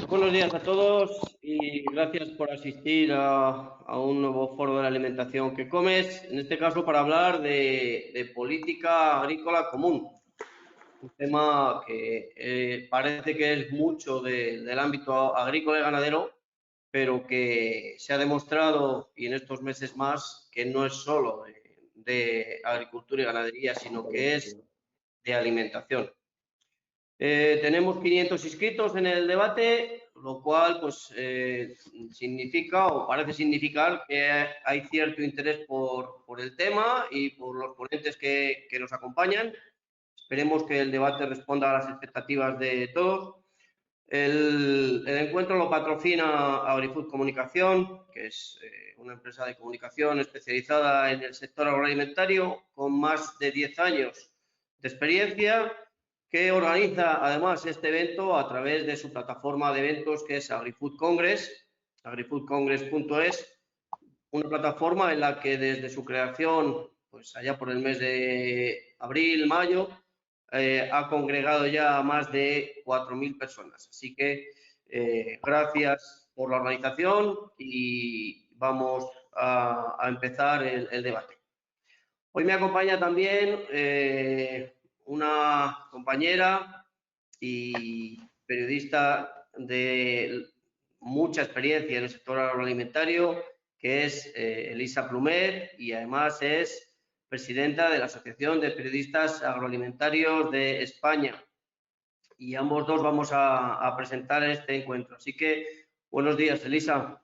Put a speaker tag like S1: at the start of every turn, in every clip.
S1: Buenos días a todos y gracias por asistir a un nuevo foro de la alimentación que comes, en este caso para hablar de política agrícola común, un tema que parece que es mucho del ámbito agrícola y ganadero, pero que se ha demostrado, y en estos meses más, que no es solo de agricultura y ganadería, sino que es de alimentación. Tenemos 500 inscritos en el debate, lo cual pues significa o parece significar que hay cierto interés por el tema y por los ponentes que nos acompañan. Esperemos que el debate responda a las expectativas de todos. El encuentro lo patrocina AgriFood Comunicación, que es una empresa de comunicación especializada en el sector agroalimentario con más de 10 años de experiencia, que organiza además este evento a través de su plataforma de eventos que es AgriFood Congress, agrifoodcongress.es, una plataforma en la que desde su creación, pues allá por el mes de abril, mayo, ha congregado ya a más de 4.000 personas. Así que gracias por la organización y vamos a empezar el debate. Hoy me acompaña también una compañera y periodista de mucha experiencia en el sector agroalimentario, que es Elisa Plumet, y además es presidenta de la Asociación de Periodistas Agroalimentarios de España. Y ambos dos vamos a presentar este encuentro. Así que, buenos días, Elisa.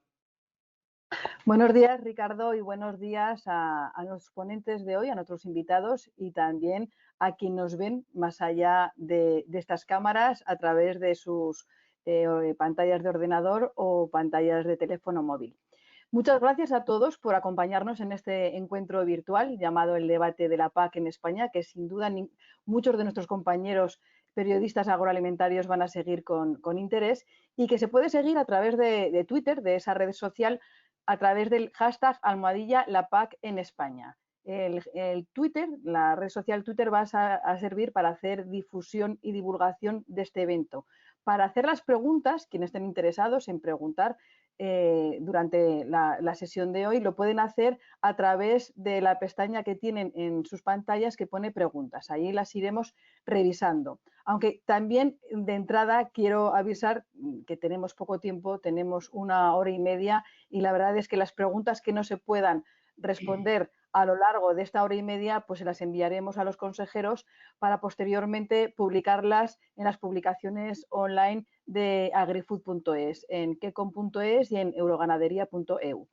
S2: Buenos días, Ricardo, y buenos días a los ponentes de hoy, a nuestros invitados y también a quienes nos ven más allá de estas cámaras a través de sus pantallas de ordenador o pantallas de teléfono móvil. Muchas gracias a todos por acompañarnos en este encuentro virtual llamado el debate de la PAC en España, que sin duda muchos de nuestros compañeros periodistas agroalimentarios van a seguir con interés y que se puede seguir a través de Twitter, de esa red social, a través del hashtag #LaPAC en España. El Twitter, la red social Twitter va a servir para hacer difusión y divulgación de este evento. Para hacer las preguntas, quienes estén interesados en preguntar durante la sesión de hoy, lo pueden hacer a través de la pestaña que tienen en sus pantallas que pone preguntas. Ahí las iremos revisando. Aunque también de entrada quiero avisar que tenemos poco tiempo, tenemos 1 hora y media y la verdad es que las preguntas que no se puedan responder a lo largo de esta hora y media, pues se las enviaremos a los consejeros para posteriormente publicarlas en las publicaciones online de agrifood.es, en kecom.es y en euroganadería.eu.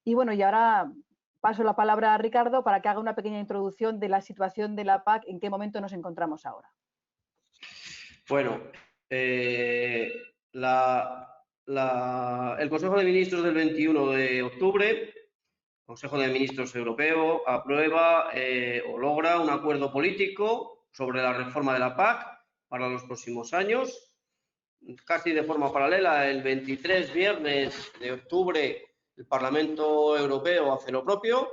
S2: Y bueno, y ahora paso la palabra a Ricardo para que haga una pequeña introducción de la situación de la PAC, en qué momento nos encontramos ahora.
S1: Bueno, el Consejo de Ministros del 21 de octubre, Consejo de Ministros Europeo, aprueba o logra un acuerdo político sobre la reforma de la PAC para los próximos años. Casi de forma paralela, el 23 viernes de octubre, el Parlamento Europeo hace lo propio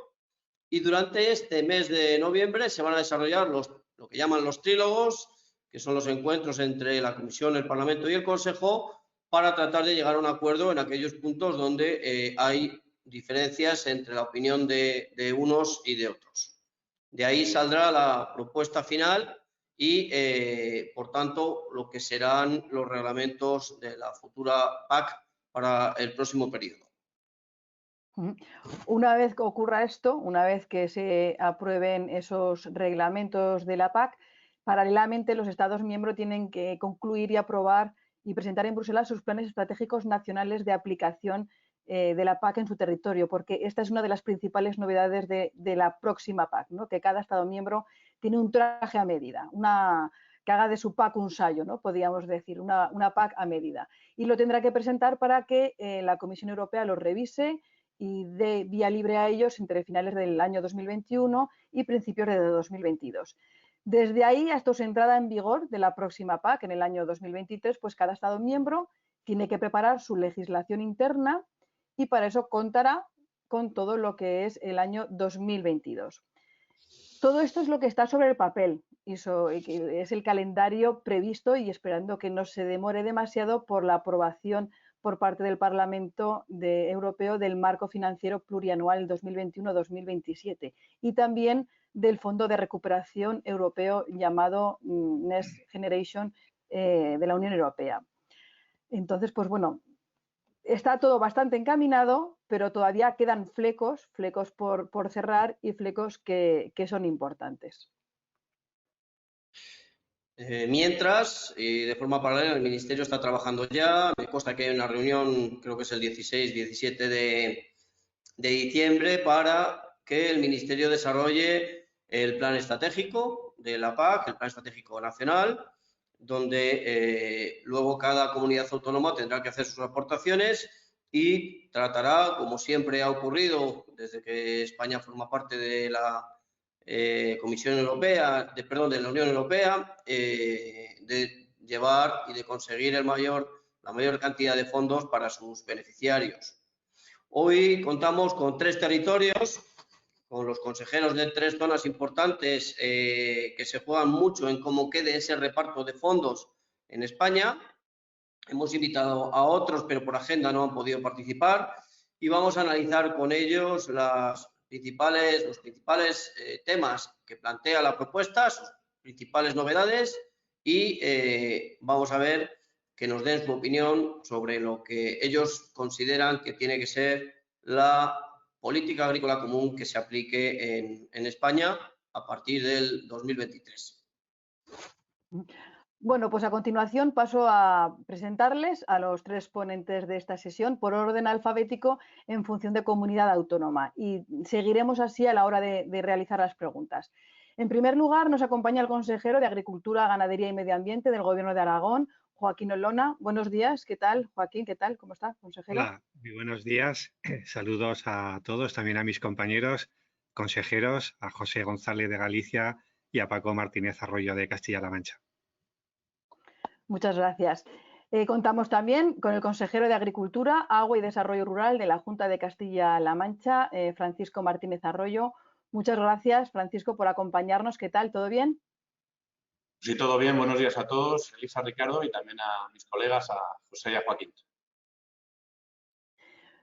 S1: y durante este mes de noviembre se van a desarrollar lo que llaman los trílogos, que son los encuentros entre la Comisión, el Parlamento y el Consejo, para tratar de llegar a un acuerdo en aquellos puntos donde hay diferencias entre la opinión de unos y de otros. De ahí saldrá la propuesta final y, por tanto, lo que serán los reglamentos de la futura PAC para el próximo periodo.
S2: Una vez que ocurra esto, una vez que se aprueben esos reglamentos de la PAC, paralelamente los Estados miembros tienen que concluir y aprobar y presentar en Bruselas sus planes estratégicos nacionales de aplicación de la PAC en su territorio, porque esta es una de las principales novedades de la próxima PAC, ¿no? Que cada Estado miembro tiene un traje a medida, que haga de su PAC un sayo, ¿no? Podríamos decir, una PAC a medida. Y lo tendrá que presentar para que la Comisión Europea lo revise y dé vía libre a ellos entre finales del año 2021 y principios de 2022. Desde ahí hasta su entrada en vigor de la próxima PAC en el año 2023, pues cada Estado miembro tiene que preparar su legislación interna y para eso contará con todo lo que es el año 2022. Todo esto es lo que está sobre el papel y que es el calendario previsto y esperando que no se demore demasiado por la aprobación por parte del Parlamento Europeo del marco financiero plurianual 2021-2027 y también del Fondo de Recuperación Europeo llamado Next Generation de la Unión Europea. Entonces, pues bueno, está todo bastante encaminado, pero todavía quedan flecos por cerrar y flecos que son importantes.
S1: Mientras, y de forma paralela, el Ministerio está trabajando ya. Me consta que hay una reunión, creo que es el 16-17 de diciembre, para que el Ministerio desarrolle el plan estratégico de la PAC, el plan estratégico nacional, donde luego cada comunidad autónoma tendrá que hacer sus aportaciones y tratará, como siempre ha ocurrido desde que España forma parte de la Comisión Europea, de la Unión Europea, de llevar y de conseguir la mayor cantidad de fondos para sus beneficiarios. Hoy contamos con 3 territorios, con los consejeros de 3 zonas importantes que se juegan mucho en cómo quede ese reparto de fondos en España. Hemos invitado a otros, pero por agenda no han podido participar, y vamos a analizar con ellos los principales temas que plantea la propuesta, sus principales novedades, y vamos a ver que nos den su opinión sobre lo que ellos consideran que tiene que ser la política agrícola común que se aplique en España a partir del 2023.
S2: Bueno, pues a continuación paso a presentarles a los 3 ponentes de esta sesión por orden alfabético en función de comunidad autónoma y seguiremos así a la hora de realizar las preguntas. En primer lugar, nos acompaña el consejero de Agricultura, Ganadería y Medio Ambiente del Gobierno de Aragón, Joaquín Olona. Buenos días, ¿qué tal, Joaquín? ¿Qué tal? ¿Cómo está, consejero?
S3: Hola, muy buenos días. Saludos a todos, también a mis compañeros consejeros, a José González de Galicia y a Paco Martínez Arroyo de Castilla-La Mancha.
S2: Muchas gracias. Contamos también con el consejero de Agricultura, Agua y Desarrollo Rural de la Junta de Castilla-La Mancha, Francisco Martínez Arroyo. Muchas gracias, Francisco, por acompañarnos. ¿Qué tal? ¿Todo bien?
S4: Sí, todo bien. Buenos días a todos. Elisa, Ricardo y también a mis colegas, a José y a Joaquín.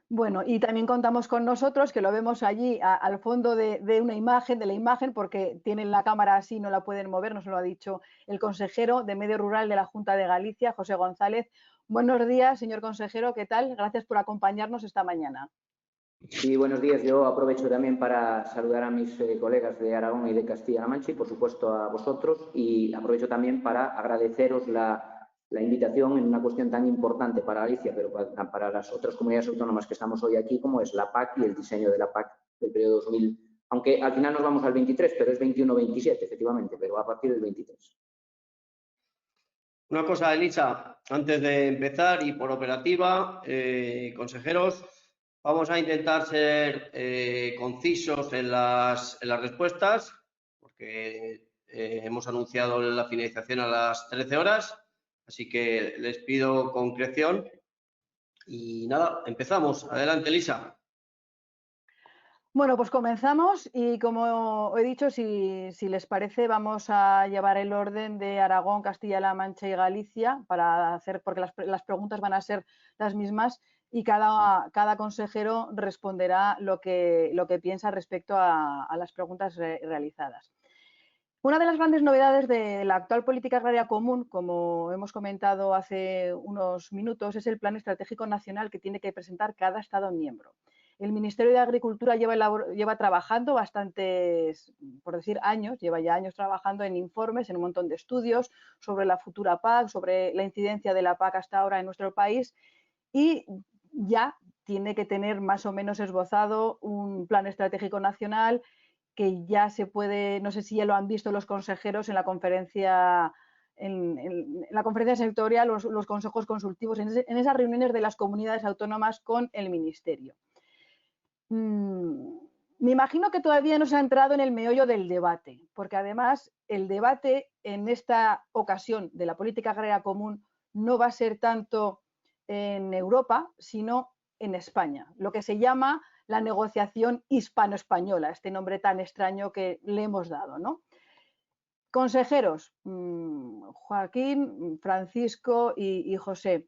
S2: Bueno, y también contamos con nosotros, que lo vemos allí al fondo de la imagen, porque tienen la cámara así, no la pueden mover, nos lo ha dicho el consejero de Medio Rural de la Junta de Galicia, José González. Buenos días, señor consejero, ¿qué tal? Gracias por acompañarnos esta mañana.
S5: Sí, buenos días. Yo aprovecho también para saludar a mis colegas de Aragón y de Castilla-La Mancha y, por supuesto, a vosotros. Y aprovecho también para agradeceros la invitación en una cuestión tan importante para Galicia, pero para las otras comunidades autónomas que estamos hoy aquí, como es la PAC y el diseño de la PAC del periodo 2000. Aunque al final nos vamos al 23, pero es 21-27, efectivamente, pero a partir del 23.
S1: Una cosa, Elisa, antes de empezar y por operativa, consejeros, vamos a intentar ser concisos en las respuestas, porque hemos anunciado la finalización a las 13 horas, así que les pido concreción. Y nada, empezamos. Adelante, Elisa.
S2: Bueno, pues comenzamos y, como he dicho, si les parece, vamos a llevar el orden de Aragón, Castilla-La Mancha y Galicia para hacer, porque las preguntas van a ser las mismas y cada consejero responderá lo que piensa respecto a las preguntas realizadas. Una de las grandes novedades de la actual política agraria común, como hemos comentado hace unos minutos, es el Plan Estratégico Nacional que tiene que presentar cada Estado miembro. El Ministerio de Agricultura lleva trabajando bastantes, por decir años, lleva ya años trabajando en informes, en un montón de estudios sobre la futura PAC, sobre la incidencia de la PAC hasta ahora en nuestro país, y ya tiene que tener más o menos esbozado un plan estratégico nacional que ya se puede, no sé si ya lo han visto los consejeros en la conferencia sectorial, los consejos consultivos, en esas reuniones de las comunidades autónomas con el Ministerio. Me imagino que todavía no se ha entrado en el meollo del debate, porque además el debate en esta ocasión de la política agraria común no va a ser tanto en Europa, sino en España, lo que se llama la negociación hispano-española, este nombre tan extraño que le hemos dado, ¿no? Consejeros, Joaquín, Francisco y José,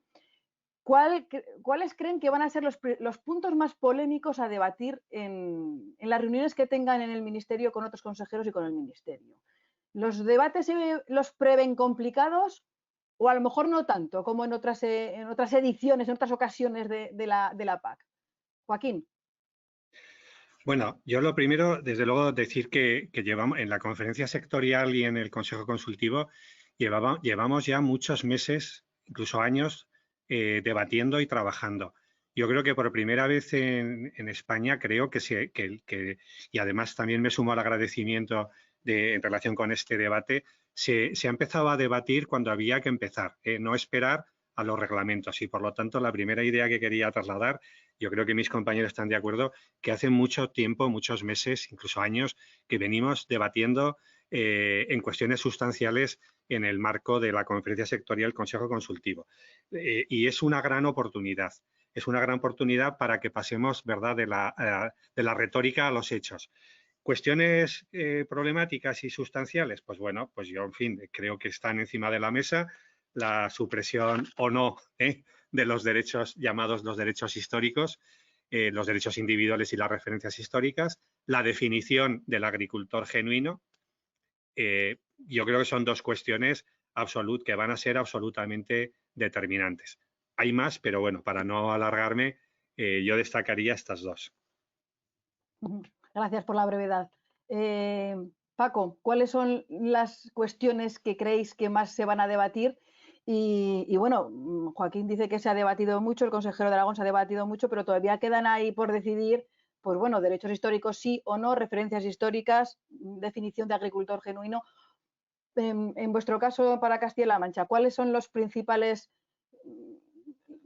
S2: ¿cuáles creen que van a ser los puntos más polémicos a debatir en las reuniones que tengan en el Ministerio con otros consejeros y con el Ministerio? ¿Los debates los prevén complicados o a lo mejor no tanto como en otras ediciones, en otras ocasiones de la PAC? Joaquín.
S3: Bueno, yo lo primero, desde luego, decir que llevamos en la conferencia sectorial y en el Consejo Consultivo llevamos ya muchos meses, incluso años, debatiendo y trabajando. Yo creo que por primera vez en España creo y además también me sumo al agradecimiento en relación con este debate, se ha empezado a debatir cuando había que empezar, no esperar a los reglamentos. Y por lo tanto, la primera idea que quería trasladar, yo creo que mis compañeros están de acuerdo, que hace mucho tiempo, muchos meses, incluso años, que venimos debatiendo en cuestiones sustanciales en el marco de la conferencia sectorial Consejo Consultivo. Y es una gran oportunidad. Es una gran oportunidad para que pasemos, ¿verdad?, de la retórica a los hechos. Cuestiones problemáticas y sustanciales, pues bueno, pues yo, en fin, creo que están encima de la mesa. La supresión o no de los derechos llamados los derechos históricos, los derechos individuales y las referencias históricas, la definición del agricultor genuino. Yo creo que son dos cuestiones que van a ser absolutamente determinantes. Hay más, pero bueno, para no alargarme, yo destacaría estas dos.
S2: Gracias por la brevedad. Paco, ¿cuáles son las cuestiones que creéis que más se van a debatir? Y bueno, Joaquín dice que se ha debatido mucho, el consejero de Aragón se ha debatido mucho, pero todavía quedan ahí por decidir, pues bueno, derechos históricos sí o no, referencias históricas, definición de agricultor genuino. En vuestro caso, para Castilla-La Mancha, ¿cuáles son los principales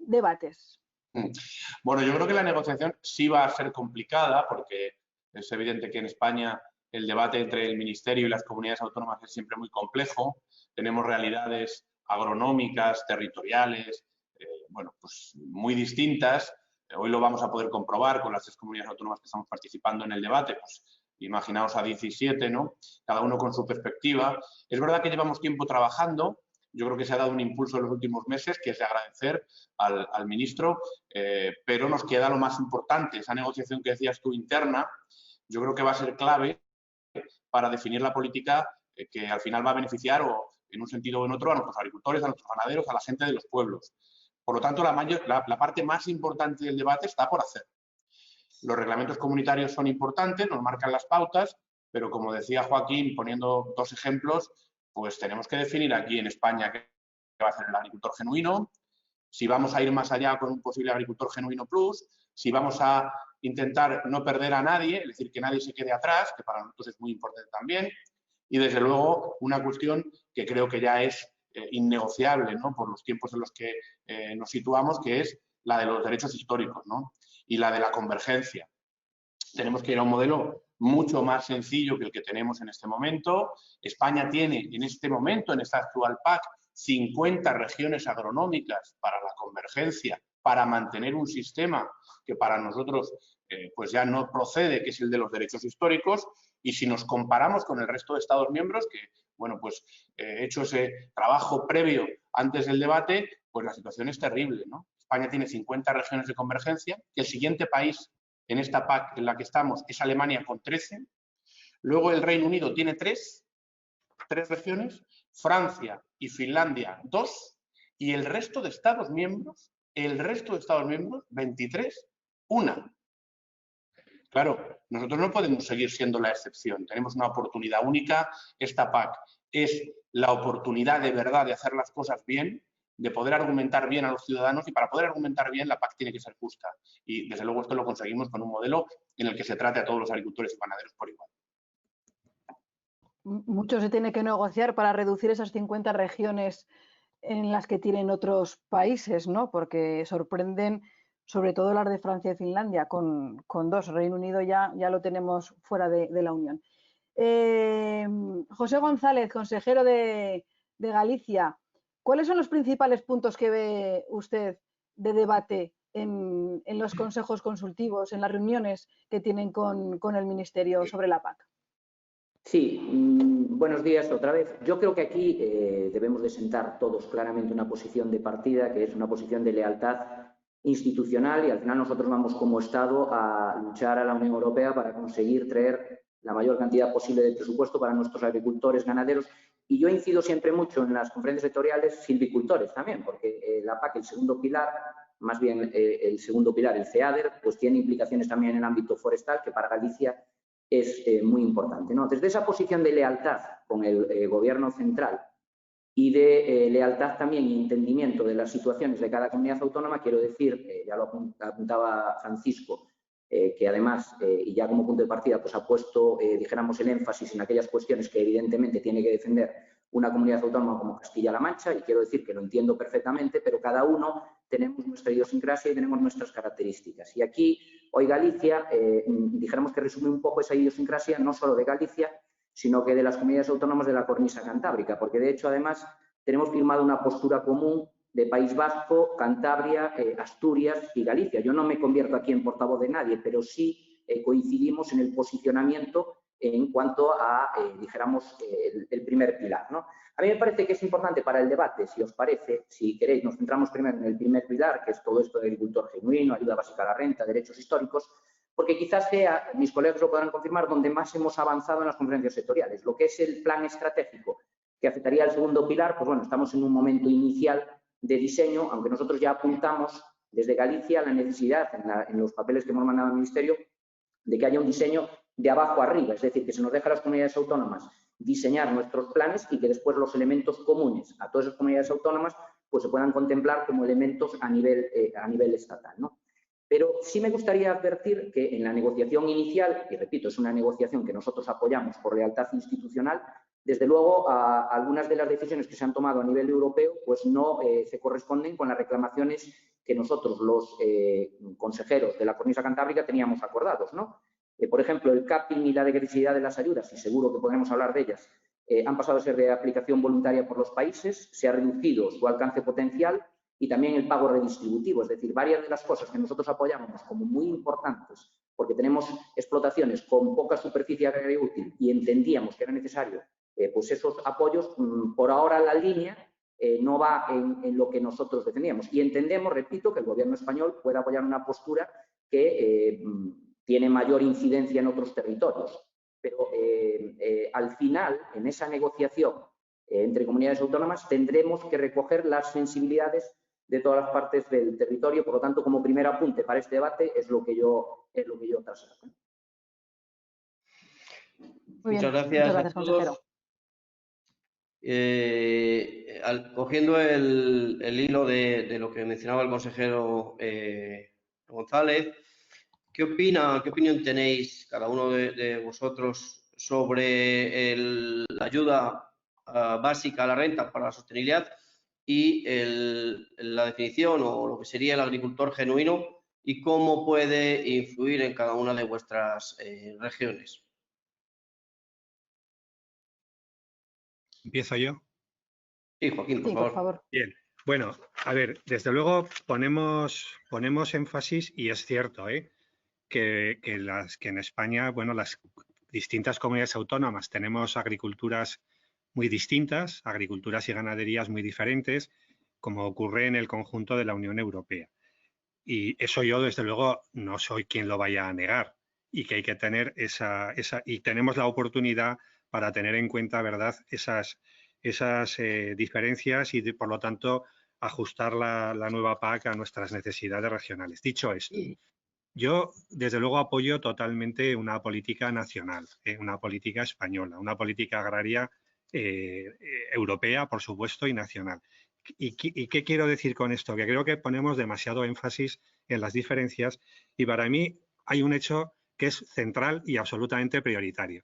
S2: debates?
S4: Bueno, yo creo que la negociación sí va a ser complicada porque es evidente que en España el debate entre el Ministerio y las comunidades autónomas es siempre muy complejo. Tenemos realidades agronómicas, territoriales, bueno, pues muy distintas. Hoy lo vamos a poder comprobar con las 3 comunidades autónomas que estamos participando en el debate. Pues imaginaos a 17, ¿no? Cada uno con su perspectiva. Es verdad que llevamos tiempo trabajando. Yo creo que se ha dado un impulso en los últimos meses, que es de agradecer al ministro, pero nos queda lo más importante, esa negociación que decías tú interna. Yo creo que va a ser clave para definir la política que al final va a beneficiar o en un sentido o en otro a nuestros agricultores, a nuestros ganaderos, a la gente de los pueblos. Por lo tanto, la parte más importante del debate está por hacer. Los reglamentos comunitarios son importantes, nos marcan las pautas, pero como decía Joaquín, poniendo 2 ejemplos, pues tenemos que definir aquí en España qué va a hacer el agricultor genuino, si vamos a ir más allá con un posible agricultor genuino plus, si vamos a intentar no perder a nadie, es decir, que nadie se quede atrás, que para nosotros es muy importante también, y desde luego una cuestión que creo que ya es innegociable, ¿no?, por los tiempos en los que nos situamos, que es la de los derechos históricos, ¿no?, y la de la convergencia. Tenemos que ir a un modelo mucho más sencillo que el que tenemos en este momento. España tiene en este momento, en esta actual PAC, 50 regiones agronómicas para la convergencia, para mantener un sistema que para nosotros pues ya no procede, que es el de los derechos históricos. Y si nos comparamos con el resto de Estados miembros, que bueno, pues hecho ese trabajo previo antes del debate, pues la situación es terrible, ¿no? España tiene 50 regiones de convergencia, que el siguiente país en esta PAC en la que estamos es Alemania con 13. Luego el Reino Unido tiene 3 regiones, Francia y Finlandia 2, y el resto de Estados miembros, 23, 1. Claro, nosotros no podemos seguir siendo la excepción. Tenemos una oportunidad única. Esta PAC es la oportunidad de verdad de hacer las cosas bien, de poder argumentar bien a los ciudadanos, y para poder argumentar bien la PAC tiene que ser justa. Y desde luego esto lo conseguimos con un modelo en el que se trate a todos los agricultores y ganaderos por igual.
S2: Mucho se tiene que negociar para reducir esas 50 regiones en las que tienen otros países, ¿no? Porque sorprenden sobre todo las de Francia y Finlandia, con 2. Reino Unido ya lo tenemos fuera de la Unión. José González, consejero de Galicia, ¿cuáles son los principales puntos que ve usted de debate en los consejos consultivos, en las reuniones que tienen con el Ministerio sobre la PAC?
S5: Sí, buenos días otra vez. Yo creo que aquí debemos de sentar todos claramente una posición de partida, que es una posición de lealtad institucional, y al final nosotros vamos como Estado a luchar a la Unión Europea para conseguir traer la mayor cantidad posible de presupuesto para nuestros agricultores, ganaderos, y yo incido siempre mucho en las conferencias sectoriales, silvicultores también, porque la PAC, el segundo pilar, más bien el segundo pilar, el FEADER, pues tiene implicaciones también en el ámbito forestal, que para Galicia es muy importante, ¿no? Desde esa posición de lealtad con el Gobierno central y de lealtad también y entendimiento de las situaciones de cada comunidad autónoma, quiero decir, ya lo apuntaba Francisco, que además, y ya como punto de partida, pues ha puesto, dijéramos, el énfasis en aquellas cuestiones que evidentemente tiene que defender una comunidad autónoma como Castilla-La Mancha, y quiero decir que lo entiendo perfectamente, pero cada uno tenemos nuestra idiosincrasia y tenemos nuestras características. Y aquí, hoy Galicia, dijéramos que resume un poco esa idiosincrasia, no solo de Galicia, sino que de las comunidades autónomas de la cornisa cantábrica, porque de hecho, además, tenemos firmado una postura común de País Vasco, Cantabria, Asturias y Galicia. Yo no me convierto aquí en portavoz de nadie, pero sí coincidimos en el posicionamiento en cuanto a, dijéramos, el primer pilar, ¿no? A mí me parece que es importante para el debate, si os parece, si queréis, nos centramos primero en el primer pilar, que es todo esto de agricultor genuino, ayuda básica a la renta, derechos históricos, porque quizás sea, mis colegas lo podrán confirmar, donde más hemos avanzado en las conferencias sectoriales. Lo que es el plan estratégico que afectaría al segundo pilar, pues bueno, estamos en un momento inicial de diseño, aunque nosotros ya apuntamos desde Galicia la necesidad, en los papeles que hemos mandado al Ministerio, de que haya un diseño de abajo arriba, es decir, que se nos deja a las comunidades autónomas diseñar nuestros planes y que después los elementos comunes a todas esas comunidades autónomas pues se puedan contemplar como elementos a nivel estatal, ¿no? Pero sí me gustaría advertir que en la negociación inicial, y repito, es una negociación que nosotros apoyamos por lealtad institucional, desde luego algunas de las decisiones que se han tomado a nivel europeo pues no se corresponden con las reclamaciones que nosotros, los consejeros de la cornisa cantábrica, teníamos acordados, ¿no? Por ejemplo, el capping y la degresividad de las ayudas, y seguro que podremos hablar de ellas, han pasado a ser de aplicación voluntaria por los países, se ha reducido su alcance potencial y también el pago redistributivo. Es decir, varias de las cosas que nosotros apoyamos como muy importantes, porque tenemos explotaciones con poca superficie agraria útil y entendíamos que era necesario pues esos apoyos, por ahora la línea no va en lo que nosotros defendíamos. Y entendemos, repito, que el Gobierno español puede apoyar una postura que tiene mayor incidencia en otros territorios. Pero al final, en esa negociación entre comunidades autónomas, tendremos que recoger las sensibilidades de todas las partes del territorio. Por lo tanto, como primer apunte para este debate es lo que yo traslado.
S1: Muchas gracias a todos.
S2: Consejero.
S1: Cogiendo el hilo de lo que mencionaba el consejero González, ¿qué opinión tenéis cada uno de vosotros sobre la ayuda básica a la renta para la sostenibilidad y la definición o lo que sería el agricultor genuino y cómo puede influir en cada una de vuestras regiones?
S3: ¿Empiezo yo?
S1: Sí, Joaquín, por favor.
S3: Bien. Bueno, a ver, desde luego ponemos énfasis, y es cierto, que en España, bueno, las distintas comunidades autónomas tenemos agriculturas muy distintas, agriculturas y ganaderías muy diferentes, como ocurre en el conjunto de la Unión Europea. Y eso yo, desde luego, no soy quien lo vaya a negar, y que hay que tener y tenemos la oportunidad para tener en cuenta, ¿verdad?, esas diferencias y, por lo tanto, ajustar la nueva PAC a nuestras necesidades regionales. Dicho esto, yo, desde luego, apoyo totalmente una política nacional, una política española, una política agraria europea, por supuesto, y nacional. ¿Y qué quiero decir con esto? Que creo que ponemos demasiado énfasis en las diferencias y para mí hay un hecho que es central y absolutamente prioritario.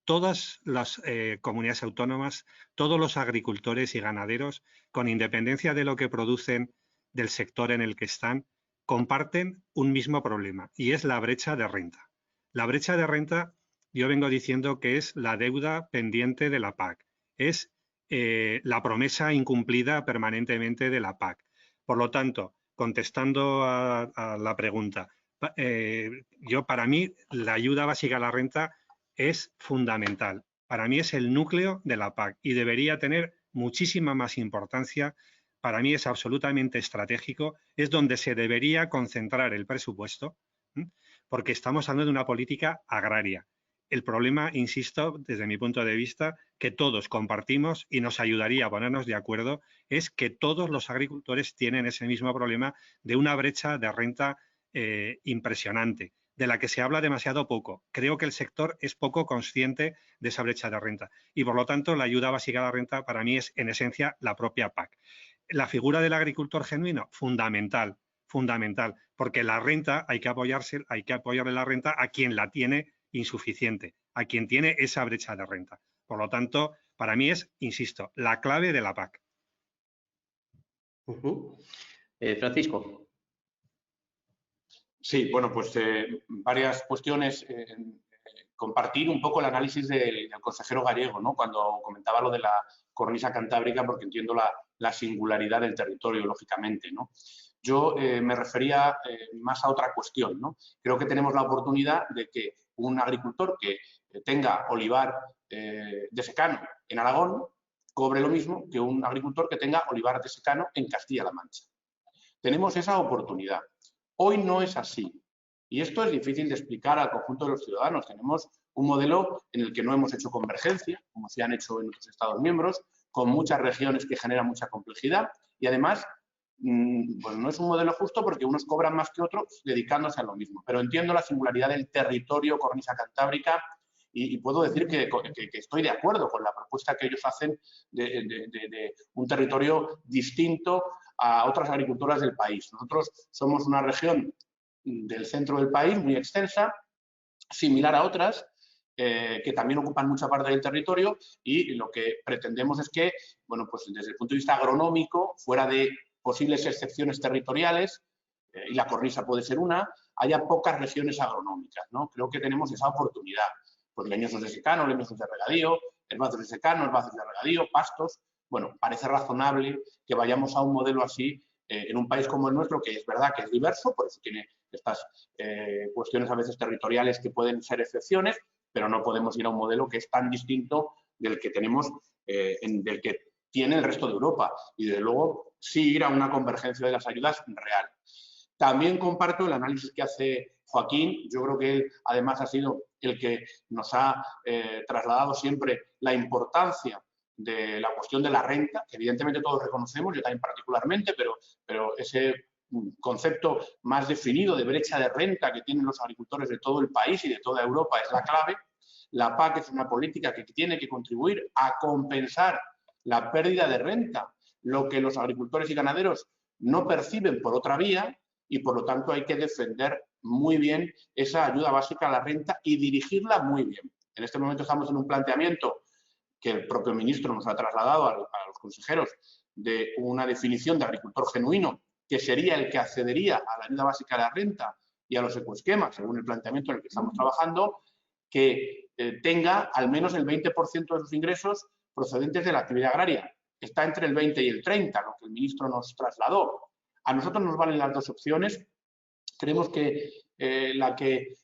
S3: Todas las comunidades autónomas, todos los agricultores y ganaderos, con independencia de lo que producen, del sector en el que están, comparten un mismo problema y es la brecha de renta. La brecha de renta, yo vengo diciendo que es la deuda pendiente de la PAC, es la promesa incumplida permanentemente de la PAC. Por lo tanto, contestando a la pregunta, para mí la ayuda básica a la renta es fundamental. Para mí es el núcleo de la PAC y debería tener muchísima más importancia. Para mí es absolutamente estratégico, es donde se debería concentrar el presupuesto, porque estamos hablando de una política agraria. El problema, insisto, desde mi punto de vista, que todos compartimos y nos ayudaría a ponernos de acuerdo, es que todos los agricultores tienen ese mismo problema de una brecha de renta impresionante, de la que se habla demasiado poco. Creo que el sector es poco consciente de esa brecha de renta y, por lo tanto, la ayuda básica a la renta para mí es, en esencia, la propia PAC. La figura del agricultor genuino, fundamental, porque la renta hay que apoyarle la renta a quien la tiene insuficiente, a quien tiene esa brecha de renta. Por lo tanto, para mí es, insisto, la clave de la PAC.
S1: Francisco.
S4: Sí, bueno, pues varias cuestiones. Compartir un poco el análisis del consejero Gallego, ¿no? Cuando comentaba lo de la cornisa cantábrica, porque entiendo la singularidad del territorio, lógicamente, ¿no? Yo me refería más a otra cuestión, ¿no? Creo que tenemos la oportunidad de que un agricultor que tenga olivar de secano en Aragón cobre lo mismo que un agricultor que tenga olivar de secano en Castilla-La Mancha. Tenemos esa oportunidad. Hoy no es así. Y esto es difícil de explicar al conjunto de los ciudadanos. Tenemos un modelo en el que no hemos hecho convergencia, como se han hecho en otros Estados miembros, con muchas regiones que generan mucha complejidad y además pues no es un modelo justo porque unos cobran más que otros dedicándose a lo mismo. Pero entiendo la singularidad del territorio cornisa cantábrica y puedo decir que estoy de acuerdo con la propuesta que ellos hacen de un territorio distinto a otras agriculturas del país. Nosotros somos una región del centro del país muy extensa, similar a otras, que también ocupan mucha parte del territorio y lo que pretendemos es que, bueno, pues desde el punto de vista agronómico, fuera de posibles excepciones territoriales, y la cornisa puede ser una, haya pocas regiones agronómicas, ¿no? Creo que tenemos esa oportunidad. Pues leñosos de secano, leñosos de regadío, herbáceos de secano, herbáceos de regadío, pastos. Bueno, parece razonable que vayamos a un modelo así en un país como el nuestro, que es verdad que es diverso, por eso tiene estas cuestiones a veces territoriales que pueden ser excepciones, pero no podemos ir a un modelo que es tan distinto del que tenemos, del que tiene el resto de Europa. Y desde luego sí ir a una convergencia de las ayudas real. También comparto el análisis que hace Joaquín. Yo creo que él además ha sido el que nos ha trasladado siempre la importancia de la cuestión de la renta, que evidentemente todos reconocemos, yo también particularmente, pero ese concepto más definido de brecha de renta que tienen los agricultores de todo el país y de toda Europa es la clave. La PAC es una política que tiene que contribuir a compensar la pérdida de renta, lo que los agricultores y ganaderos no perciben por otra vía, y por lo tanto hay que defender muy bien esa ayuda básica a la renta y dirigirla muy bien. En este momento estamos en un planteamiento que el propio ministro nos ha trasladado a los consejeros de una definición de agricultor genuino, que sería el que accedería a la ayuda básica a la renta y a los ecoesquemas, según el planteamiento en el que estamos trabajando, que tenga al menos el 20% de sus ingresos procedentes de la actividad agraria. Está entre el 20 y el 30, lo que el ministro nos trasladó. A nosotros nos valen las dos opciones. Creemos que la que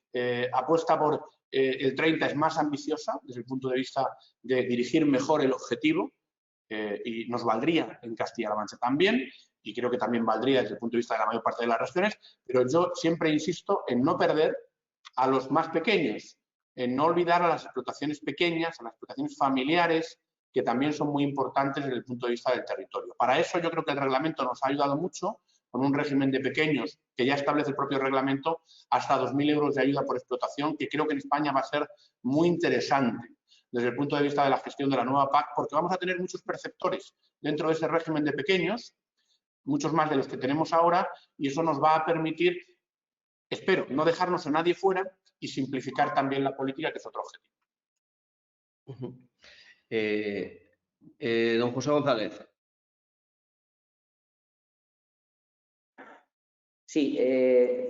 S4: apuesta por el 30 es más ambiciosa desde el punto de vista de dirigir mejor el objetivo y nos valdría en Castilla-La Mancha también, y creo que también valdría desde el punto de vista de la mayor parte de las regiones, pero yo siempre insisto en no perder a los más pequeños, en no olvidar a las explotaciones pequeñas, a las explotaciones familiares, que también son muy importantes desde el punto de vista del territorio. Para eso yo creo que el reglamento nos ha ayudado mucho, con un régimen de pequeños que ya establece el propio reglamento, hasta 2.000 euros de ayuda por explotación, que creo que en España va a ser muy interesante desde el punto de vista de la gestión de la nueva PAC, porque vamos a tener muchos perceptores dentro de ese régimen de pequeños, muchos más de los que tenemos ahora, y eso nos va a permitir, espero, no dejarnos a nadie fuera y simplificar también la política, que es otro objetivo.
S1: Don José González.
S5: Sí,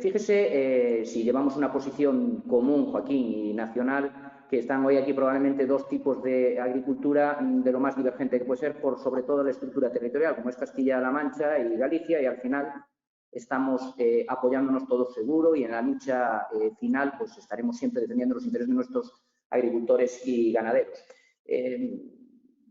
S5: fíjese si llevamos una posición común, Joaquín, y nacional, que están hoy aquí probablemente dos tipos de agricultura de lo más divergente que puede ser, por sobre todo la estructura territorial, como es Castilla-La Mancha y Galicia, y al final estamos apoyándonos todos seguro y en la lucha final pues estaremos siempre defendiendo los intereses de nuestros agricultores y ganaderos.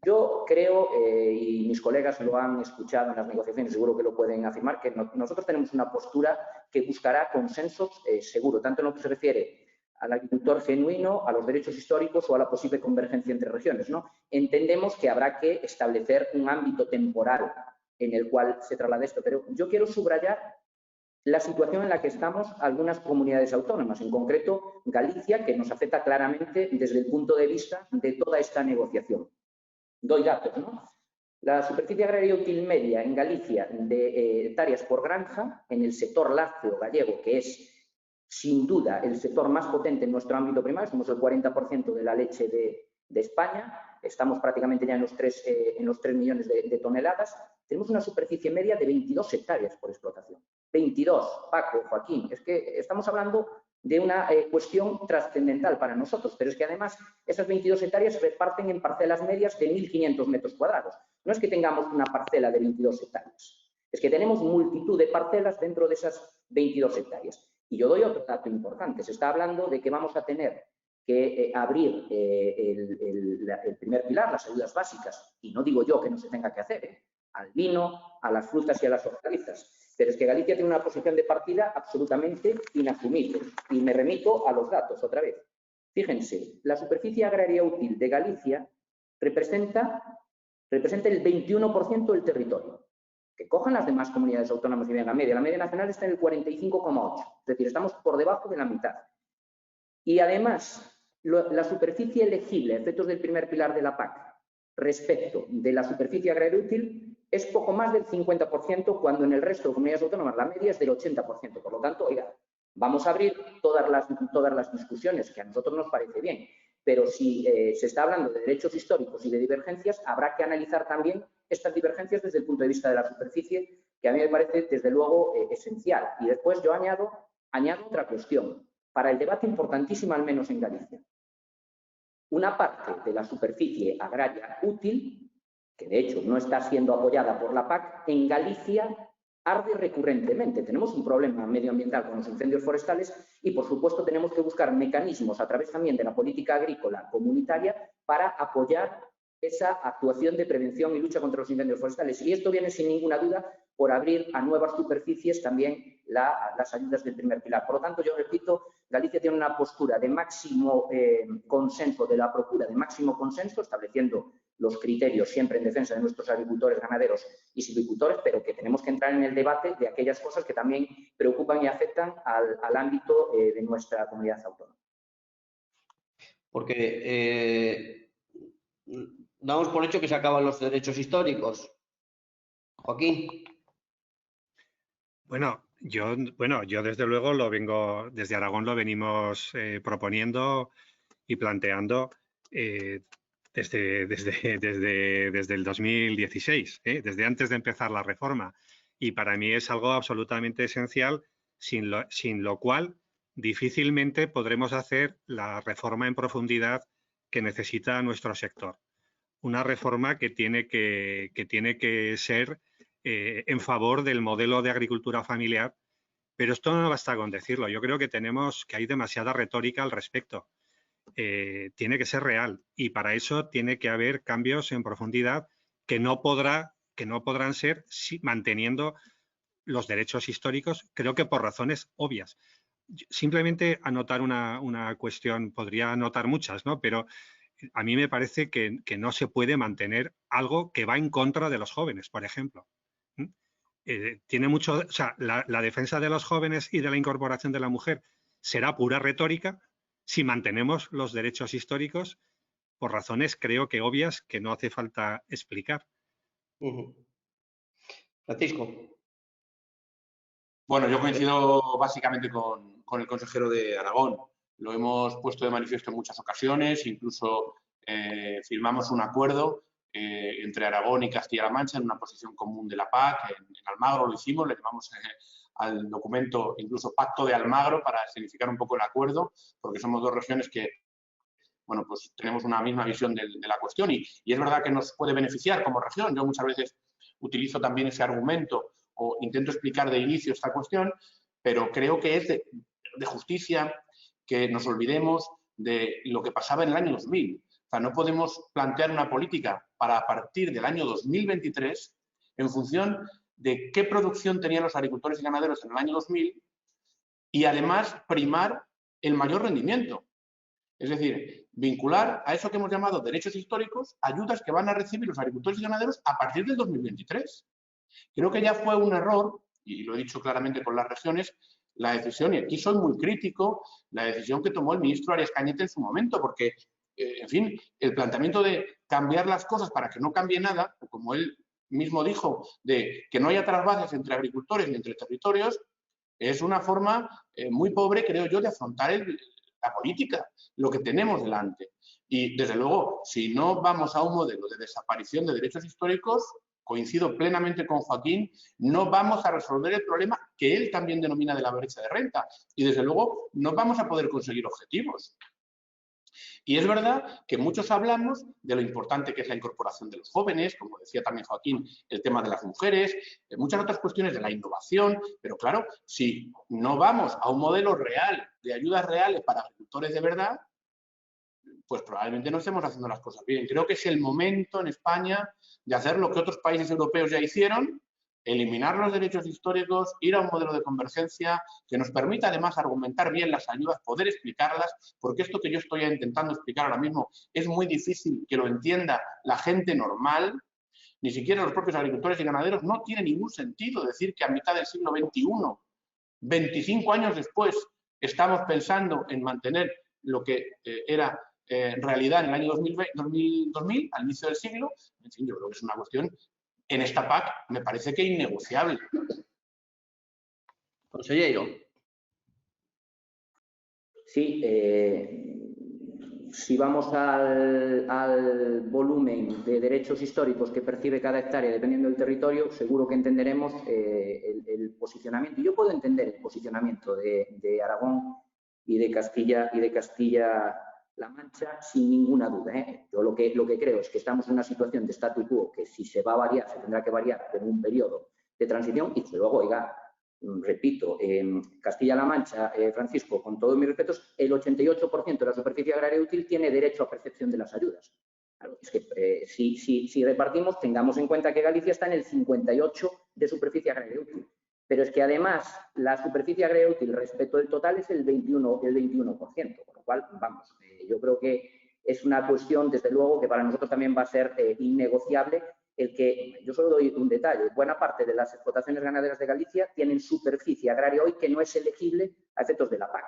S5: Yo creo, y mis colegas lo han escuchado en las negociaciones, seguro que lo pueden afirmar, que nosotros tenemos una postura que buscará consensos seguro, tanto en lo que se refiere al agricultor genuino, a los derechos históricos o a la posible convergencia entre regiones, ¿no? Entendemos que habrá que establecer un ámbito temporal en el cual se traslade esto, pero yo quiero subrayar la situación en la que estamos algunas comunidades autónomas, en concreto Galicia, que nos afecta claramente desde el punto de vista de toda esta negociación. Doy datos, ¿no? La superficie agraria útil media en Galicia de hectáreas por granja, en el sector lácteo gallego, que es sin duda el sector más potente en nuestro ámbito primario, somos el 40% de la leche de España, estamos prácticamente ya en los 3 millones de toneladas, tenemos una superficie media de 22 hectáreas por explotación. 22, Paco, Joaquín, es que estamos hablando de una cuestión trascendental para nosotros, pero es que además esas 22 hectáreas se reparten en parcelas medias de 1.500 metros cuadrados. No es que tengamos una parcela de 22 hectáreas, es que tenemos multitud de parcelas dentro de esas 22 hectáreas. Y yo doy otro dato importante, se está hablando de que vamos a tener que abrir el primer pilar, las ayudas básicas, y no digo yo que no se tenga que hacer, al vino, a las frutas y a las hortalizas. Pero es que Galicia tiene una posición de partida absolutamente inasumible. Y me remito a los datos otra vez. Fíjense, la superficie agraria útil de Galicia representa el 21% del territorio. Que cojan las demás comunidades autónomas y vean la media. La media nacional está en el 45,8. Es decir, estamos por debajo de la mitad. Y además, la superficie elegible a efectos del primer pilar de la PAC respecto de la superficie agraria útil es poco más del 50%, cuando en el resto de comunidades autónomas la media es del 80%. Por lo tanto, oiga, vamos a abrir todas las discusiones, que a nosotros nos parece bien, pero si se está hablando de derechos históricos y de divergencias, habrá que analizar también estas divergencias desde el punto de vista de la superficie, que a mí me parece, desde luego, esencial. Y después yo añado otra cuestión, para el debate importantísima, al menos en Galicia. Una parte de la superficie agraria útil, que de hecho no está siendo apoyada por la PAC, en Galicia arde recurrentemente. Tenemos un problema medioambiental con los incendios forestales y, por supuesto, tenemos que buscar mecanismos a través también de la política agrícola comunitaria para apoyar esa actuación de prevención y lucha contra los incendios forestales. Y esto viene, sin ninguna duda, por abrir a nuevas superficies también las ayudas del primer pilar. Por lo tanto, yo repito, Galicia tiene una postura de máximo consenso, de la procura de máximo consenso, estableciendo los criterios siempre en defensa de nuestros agricultores, ganaderos y silvicultores, pero que tenemos que entrar en el debate de aquellas cosas que también preocupan y afectan al ámbito de nuestra comunidad autónoma.
S1: Porque damos por hecho que se acaban los derechos históricos. Joaquín.
S3: Bueno, yo desde luego desde Aragón lo venimos proponiendo y planteando desde el 2016, desde antes de empezar la reforma. Y para mí es algo absolutamente esencial, sin lo cual difícilmente podremos hacer la reforma en profundidad que necesita nuestro sector. Una reforma que tiene que ser en favor del modelo de agricultura familiar, pero esto no basta con decirlo. Yo creo que hay demasiada retórica al respecto. Tiene que ser real y para eso tiene que haber cambios en profundidad que no podrán ser manteniendo los derechos históricos, creo que por razones obvias. Simplemente anotar una cuestión, podría anotar muchas, ¿no? Pero a mí me parece que no se puede mantener algo que va en contra de los jóvenes, por ejemplo. Tiene mucho, o sea, la defensa de los jóvenes y de la incorporación de la mujer será pura retórica si mantenemos los derechos históricos por razones, creo que obvias, que no hace falta explicar.
S1: Francisco.
S4: Bueno, yo coincido básicamente con el consejero de Aragón. Lo hemos puesto de manifiesto en muchas ocasiones, incluso firmamos un acuerdo entre Aragón y Castilla-La Mancha en una posición común de la PAC. En Almagro lo hicimos, le llamamos al documento incluso Pacto de Almagro para significar un poco el acuerdo, porque somos dos regiones que, bueno, pues tenemos una misma visión de la cuestión y es verdad que nos puede beneficiar como región. Yo muchas veces utilizo también ese argumento o intento explicar de inicio esta cuestión, pero creo que es de justicia que nos olvidemos de lo que pasaba en el año 2000. O sea, no podemos plantear una política para a partir del año 2023 en función de qué producción tenían los agricultores y ganaderos en el año 2000 y además primar el mayor rendimiento. Es decir, vincular a eso que hemos llamado derechos históricos ayudas que van a recibir los agricultores y ganaderos a partir del 2023. Creo que ya fue un error, y lo he dicho claramente con las regiones, la decisión, y aquí soy muy crítico, la decisión que tomó el ministro Arias Cañete en su momento, porque, en fin, el planteamiento de cambiar las cosas para que no cambie nada, como él mismo dijo, de que no haya trasvases entre agricultores ni entre territorios, es una forma muy pobre, creo yo, de afrontar la política, lo que tenemos delante. Y, desde luego, si no vamos a un modelo de desaparición de derechos históricos, coincido plenamente con Joaquín, no vamos a resolver el problema que él también denomina de la brecha de renta. Y, desde luego, no vamos a poder conseguir objetivos. Y es verdad que muchos hablamos de lo importante que es la incorporación de los jóvenes, como decía también Joaquín, el tema de las mujeres, de muchas otras cuestiones de la innovación, pero claro, si no vamos a un modelo real, de ayudas reales para agricultores de verdad, pues probablemente no estemos haciendo las cosas bien. Creo que es el momento en España de hacer lo que otros países europeos ya hicieron, eliminar los derechos históricos, ir a un modelo de convergencia que nos permita además argumentar bien las ayudas, poder explicarlas, porque esto que yo estoy intentando explicar ahora mismo es muy difícil que lo entienda la gente normal, ni siquiera los propios agricultores y ganaderos. No tiene ningún sentido decir que a mitad del siglo XXI, 25 años después, estamos pensando en mantener lo que era realidad en el año 2000, al inicio del siglo. En fin, yo creo que es una cuestión, en esta PAC, me parece que innegociable.
S1: Consellero.
S5: Sí, si vamos al volumen de derechos históricos que percibe cada hectárea dependiendo del territorio, seguro que entenderemos el posicionamiento. Yo puedo entender el posicionamiento de Aragón y de Castilla-La Mancha sin ninguna duda. Yo lo que creo es que estamos en una situación de statu quo que, si se va a variar, se tendrá que variar en un periodo de transición y desde luego, oiga, repito, en Castilla-La Mancha, Francisco, con todos mis respetos, el 88% de la superficie agraria útil tiene derecho a percepción de las ayudas. Claro, es que si repartimos, tengamos en cuenta que Galicia está en el 58% de superficie agraria útil. Pero es que además la superficie agraria útil respecto del total es el 21%, con lo cual, vamos, yo creo que es una cuestión, desde luego, que para nosotros también va a ser innegociable. El que, yo solo doy un detalle, buena parte de las explotaciones ganaderas de Galicia tienen superficie agraria hoy que no es elegible a efectos de la PAC,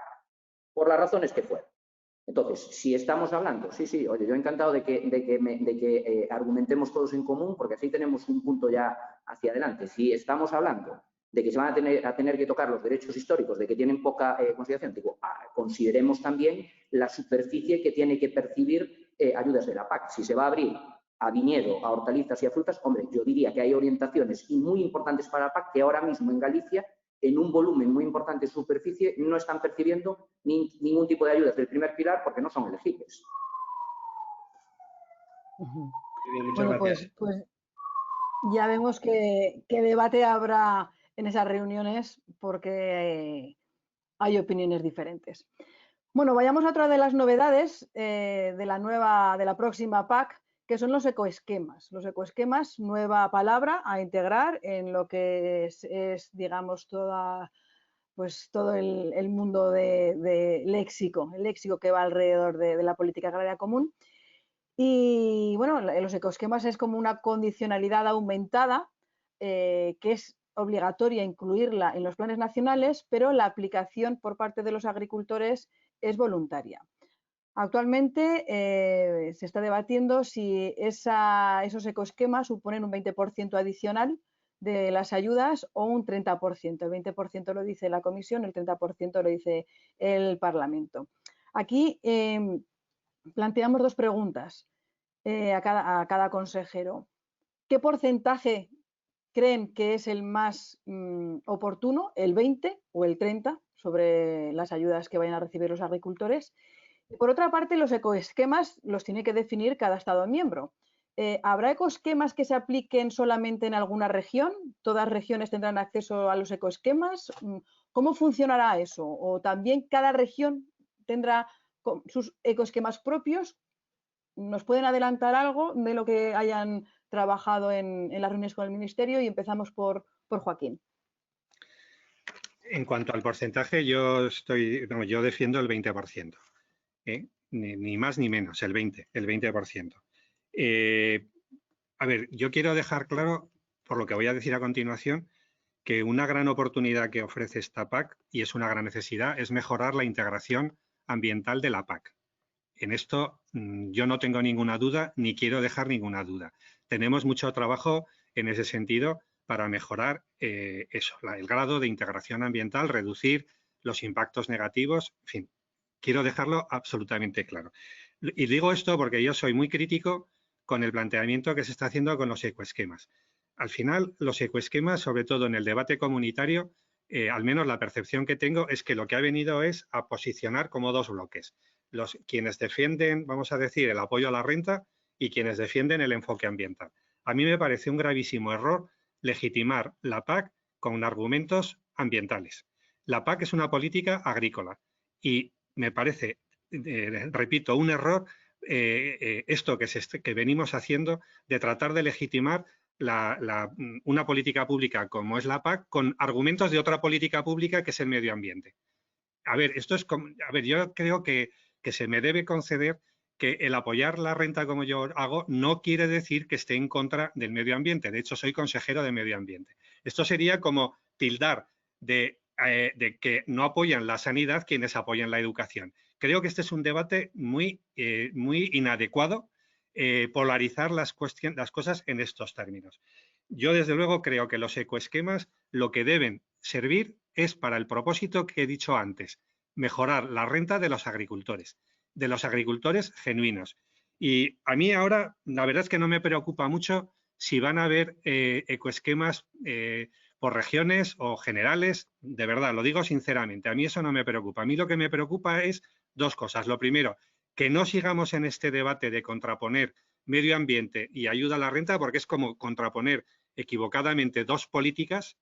S5: por las razones que fueron. Entonces, si estamos hablando, sí, oye, yo encantado de que argumentemos todos en común, porque así tenemos un punto ya hacia adelante. Si estamos hablando de que se van a tener que tocar los derechos históricos, de que tienen poca consideración, digo, consideremos también la superficie que tiene que percibir ayudas de la PAC. Si se va a abrir a viñedo, a hortalizas y a frutas, hombre, yo diría que hay orientaciones muy importantes para la PAC que ahora mismo en Galicia, en un volumen muy importante de superficie, no están percibiendo ningún tipo de ayudas del primer pilar porque no son elegibles.
S2: Bueno, pues ya vemos que debate habrá en esas reuniones porque hay opiniones diferentes. Bueno, vayamos a otra de las novedades de la próxima PAC, que son los ecoesquemas. Los ecoesquemas, nueva palabra a integrar en lo que es digamos, todo el mundo de léxico, el léxico que va alrededor de la política agraria común. Y bueno, los ecoesquemas es como una condicionalidad aumentada que es obligatoria incluirla en los planes nacionales, pero la aplicación por parte de los agricultores es voluntaria. Actualmente se está debatiendo si esos ecoesquemas suponen un 20% adicional de las ayudas o un 30%. El 20% lo dice la Comisión, el 30% lo dice el Parlamento. Aquí planteamos dos preguntas a cada consejero. ¿Qué porcentaje creen que es el más oportuno, el 20 o el 30 sobre las ayudas que vayan a recibir los agricultores? Y por otra parte, los ecoesquemas los tiene que definir cada Estado miembro. ¿Habrá ecoesquemas que se apliquen solamente en alguna región? ¿Todas regiones tendrán acceso a los ecoesquemas? ¿Cómo funcionará eso? ¿O también cada región tendrá sus ecoesquemas propios. ¿Nos pueden adelantar algo de lo que hayan trabajado en las reuniones con el Ministerio? Y empezamos por Joaquín.
S3: En cuanto al porcentaje, yo defiendo el 20%, ni más ni menos, el 20%. A ver, yo quiero dejar claro, por lo que voy a decir a continuación, que una gran oportunidad que ofrece esta PAC, y es una gran necesidad, es mejorar la integración ambiental de la PAC. En esto yo no tengo ninguna duda, ni quiero dejar ninguna duda. Tenemos mucho trabajo en ese sentido para mejorar eso, el grado de integración ambiental, reducir los impactos negativos, en fin, quiero dejarlo absolutamente claro. Y digo esto porque yo soy muy crítico con el planteamiento que se está haciendo con los ecoesquemas. Al final, los ecoesquemas, sobre todo en el debate comunitario, al menos la percepción que tengo es que lo que ha venido es a posicionar como dos bloques. Quienes defienden, vamos a decir, el apoyo a la renta y quienes defienden el enfoque ambiental. A mí me parece un gravísimo error legitimar la PAC con argumentos ambientales. La PAC es una política agrícola y me parece, repito, un error esto que venimos haciendo de tratar de legitimar una política pública como es la PAC con argumentos de otra política pública que es el medio ambiente. A ver, yo creo que se me debe conceder que el apoyar la renta como yo hago no quiere decir que esté en contra del medio ambiente. De hecho, soy consejero de medio ambiente. Esto sería como tildar de que no apoyan la sanidad quienes apoyan la educación. Creo que este es un debate muy inadecuado, polarizar las cosas en estos términos. Yo, desde luego, creo que los ecoesquemas lo que deben servir es para el propósito que he dicho antes, mejorar la renta de los agricultores genuinos. Y a mí ahora, la verdad es que no me preocupa mucho si van a haber ecoesquemas por regiones o generales, de verdad, lo digo sinceramente, a mí eso no me preocupa. A mí lo que me preocupa es dos cosas. Lo primero, que no sigamos en este debate de contraponer medio ambiente y ayuda a la renta, porque es como contraponer equivocadamente dos políticas,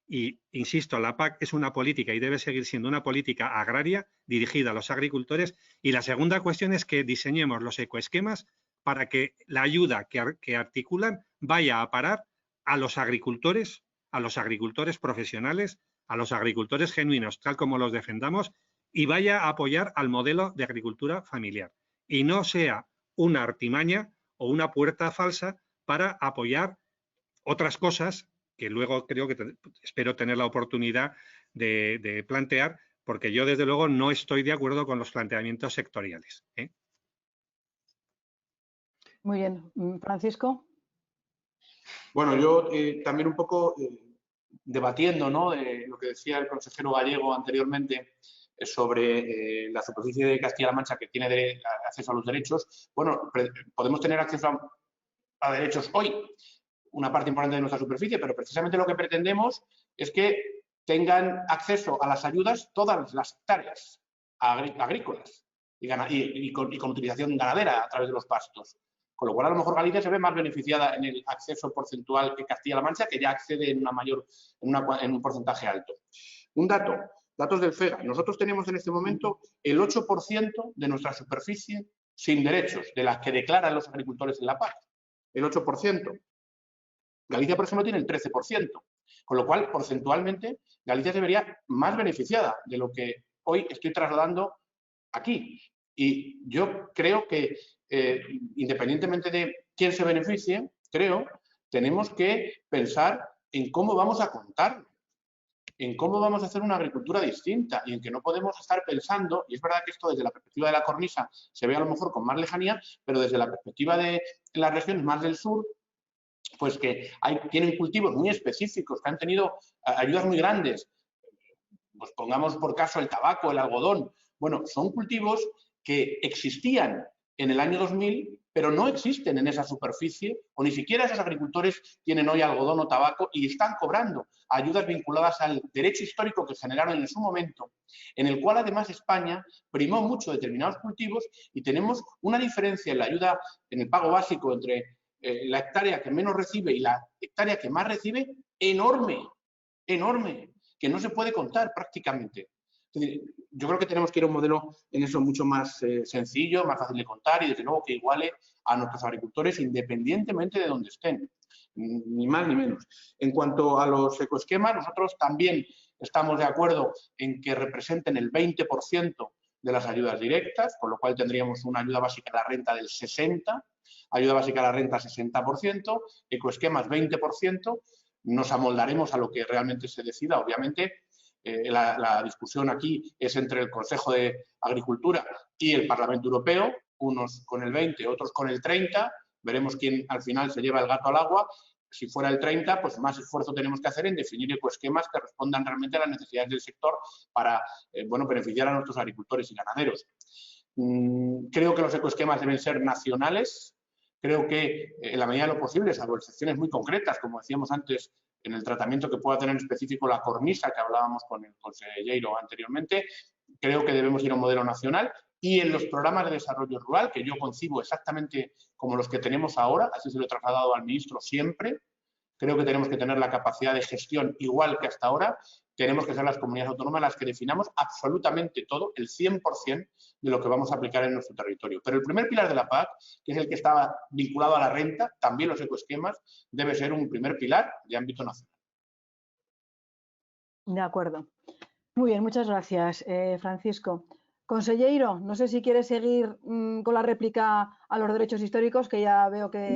S3: y, insisto, la PAC es una política y debe seguir siendo una política agraria dirigida a los agricultores. Y la segunda cuestión es que diseñemos los ecoesquemas para que la ayuda que articulan vaya a parar a los agricultores profesionales, a los agricultores genuinos, tal como los defendamos, y vaya a apoyar al modelo de agricultura familiar. Y no sea una artimaña o una puerta falsa para apoyar otras cosas que luego espero tener la oportunidad de plantear, porque yo desde luego no estoy de acuerdo con los planteamientos sectoriales.
S2: Muy bien. Francisco.
S4: Bueno, yo también un poco debatiendo, ¿no?, de lo que decía el consejero Gallego anteriormente sobre la superficie de Castilla-La Mancha que tiene acceso a los derechos. Bueno, podemos tener acceso a derechos hoy, una parte importante de nuestra superficie, pero precisamente lo que pretendemos es que tengan acceso a las ayudas todas las hectáreas agrícolas y con utilización ganadera a través de los pastos. Con lo cual, a lo mejor Galicia se ve más beneficiada en el acceso porcentual que Castilla-La Mancha, que ya accede en un porcentaje alto. Un dato, datos del FEGA. Nosotros tenemos en este momento el 8% de nuestra superficie sin derechos, de las que declaran los agricultores en la PAC. El 8%. Galicia, por ejemplo, tiene el 13%, con lo cual, porcentualmente, Galicia se vería más beneficiada de lo que hoy estoy trasladando aquí. Y yo creo que, independientemente de quién se beneficie, tenemos que pensar en cómo vamos a contarlo, en cómo vamos a hacer una agricultura distinta y en que no podemos estar pensando, y es verdad que esto desde la perspectiva de la cornisa se ve a lo mejor con más lejanía, pero desde la perspectiva de las regiones más del sur, pues que tienen cultivos muy específicos, que han tenido ayudas muy grandes. Pues pongamos por caso el tabaco, el algodón. Bueno, son cultivos que existían en el año 2000, pero no existen en esa superficie, o ni siquiera esos agricultores tienen hoy algodón o tabaco y están cobrando ayudas vinculadas al derecho histórico que generaron en su momento, en el cual además España primó mucho determinados cultivos y tenemos una diferencia en la ayuda, en el pago básico entre la hectárea que menos recibe y la hectárea que más recibe, enorme, enorme, que no se puede contar prácticamente. Yo creo que tenemos que ir a un modelo en eso mucho más sencillo, más fácil de contar y desde luego que iguale a nuestros agricultores independientemente de donde estén, ni más ni menos. En cuanto a los ecoesquemas, nosotros también estamos de acuerdo en que representen el 20% de las ayudas directas, con lo cual tendríamos una ayuda básica a la renta del 60%, ayuda básica a la renta 60%, ecoesquemas 20%, nos amoldaremos a lo que realmente se decida, obviamente. La discusión aquí es entre el Consejo de Agricultura y el Parlamento Europeo, unos con el 20, otros con el 30, veremos quién al final se lleva el gato al agua. Si fuera el 30, pues más esfuerzo tenemos que hacer en definir ecoesquemas que respondan realmente a las necesidades del sector para beneficiar a nuestros agricultores y ganaderos. Creo que los ecoesquemas deben ser nacionales. Creo que en la medida de lo posible, salvo excepciones muy concretas, como decíamos antes, en el tratamiento que pueda tener específico la cornisa que hablábamos con el consejero anteriormente, creo que debemos ir a un modelo nacional y en los programas de desarrollo rural, que yo concibo exactamente como los que tenemos ahora, así se lo he trasladado al ministro siempre, creo que tenemos que tener la capacidad de gestión igual que hasta ahora, tenemos que ser las comunidades autónomas las que definamos absolutamente todo, el 100% de lo que vamos a aplicar en nuestro territorio. Pero el primer pilar de la PAC, que es el que estaba vinculado a la renta, también los ecoesquemas, debe ser un primer pilar de ámbito nacional.
S2: De acuerdo. Muy bien, muchas gracias, Francisco. Consejero, no sé si quiere seguir con la réplica a los derechos históricos, que ya veo que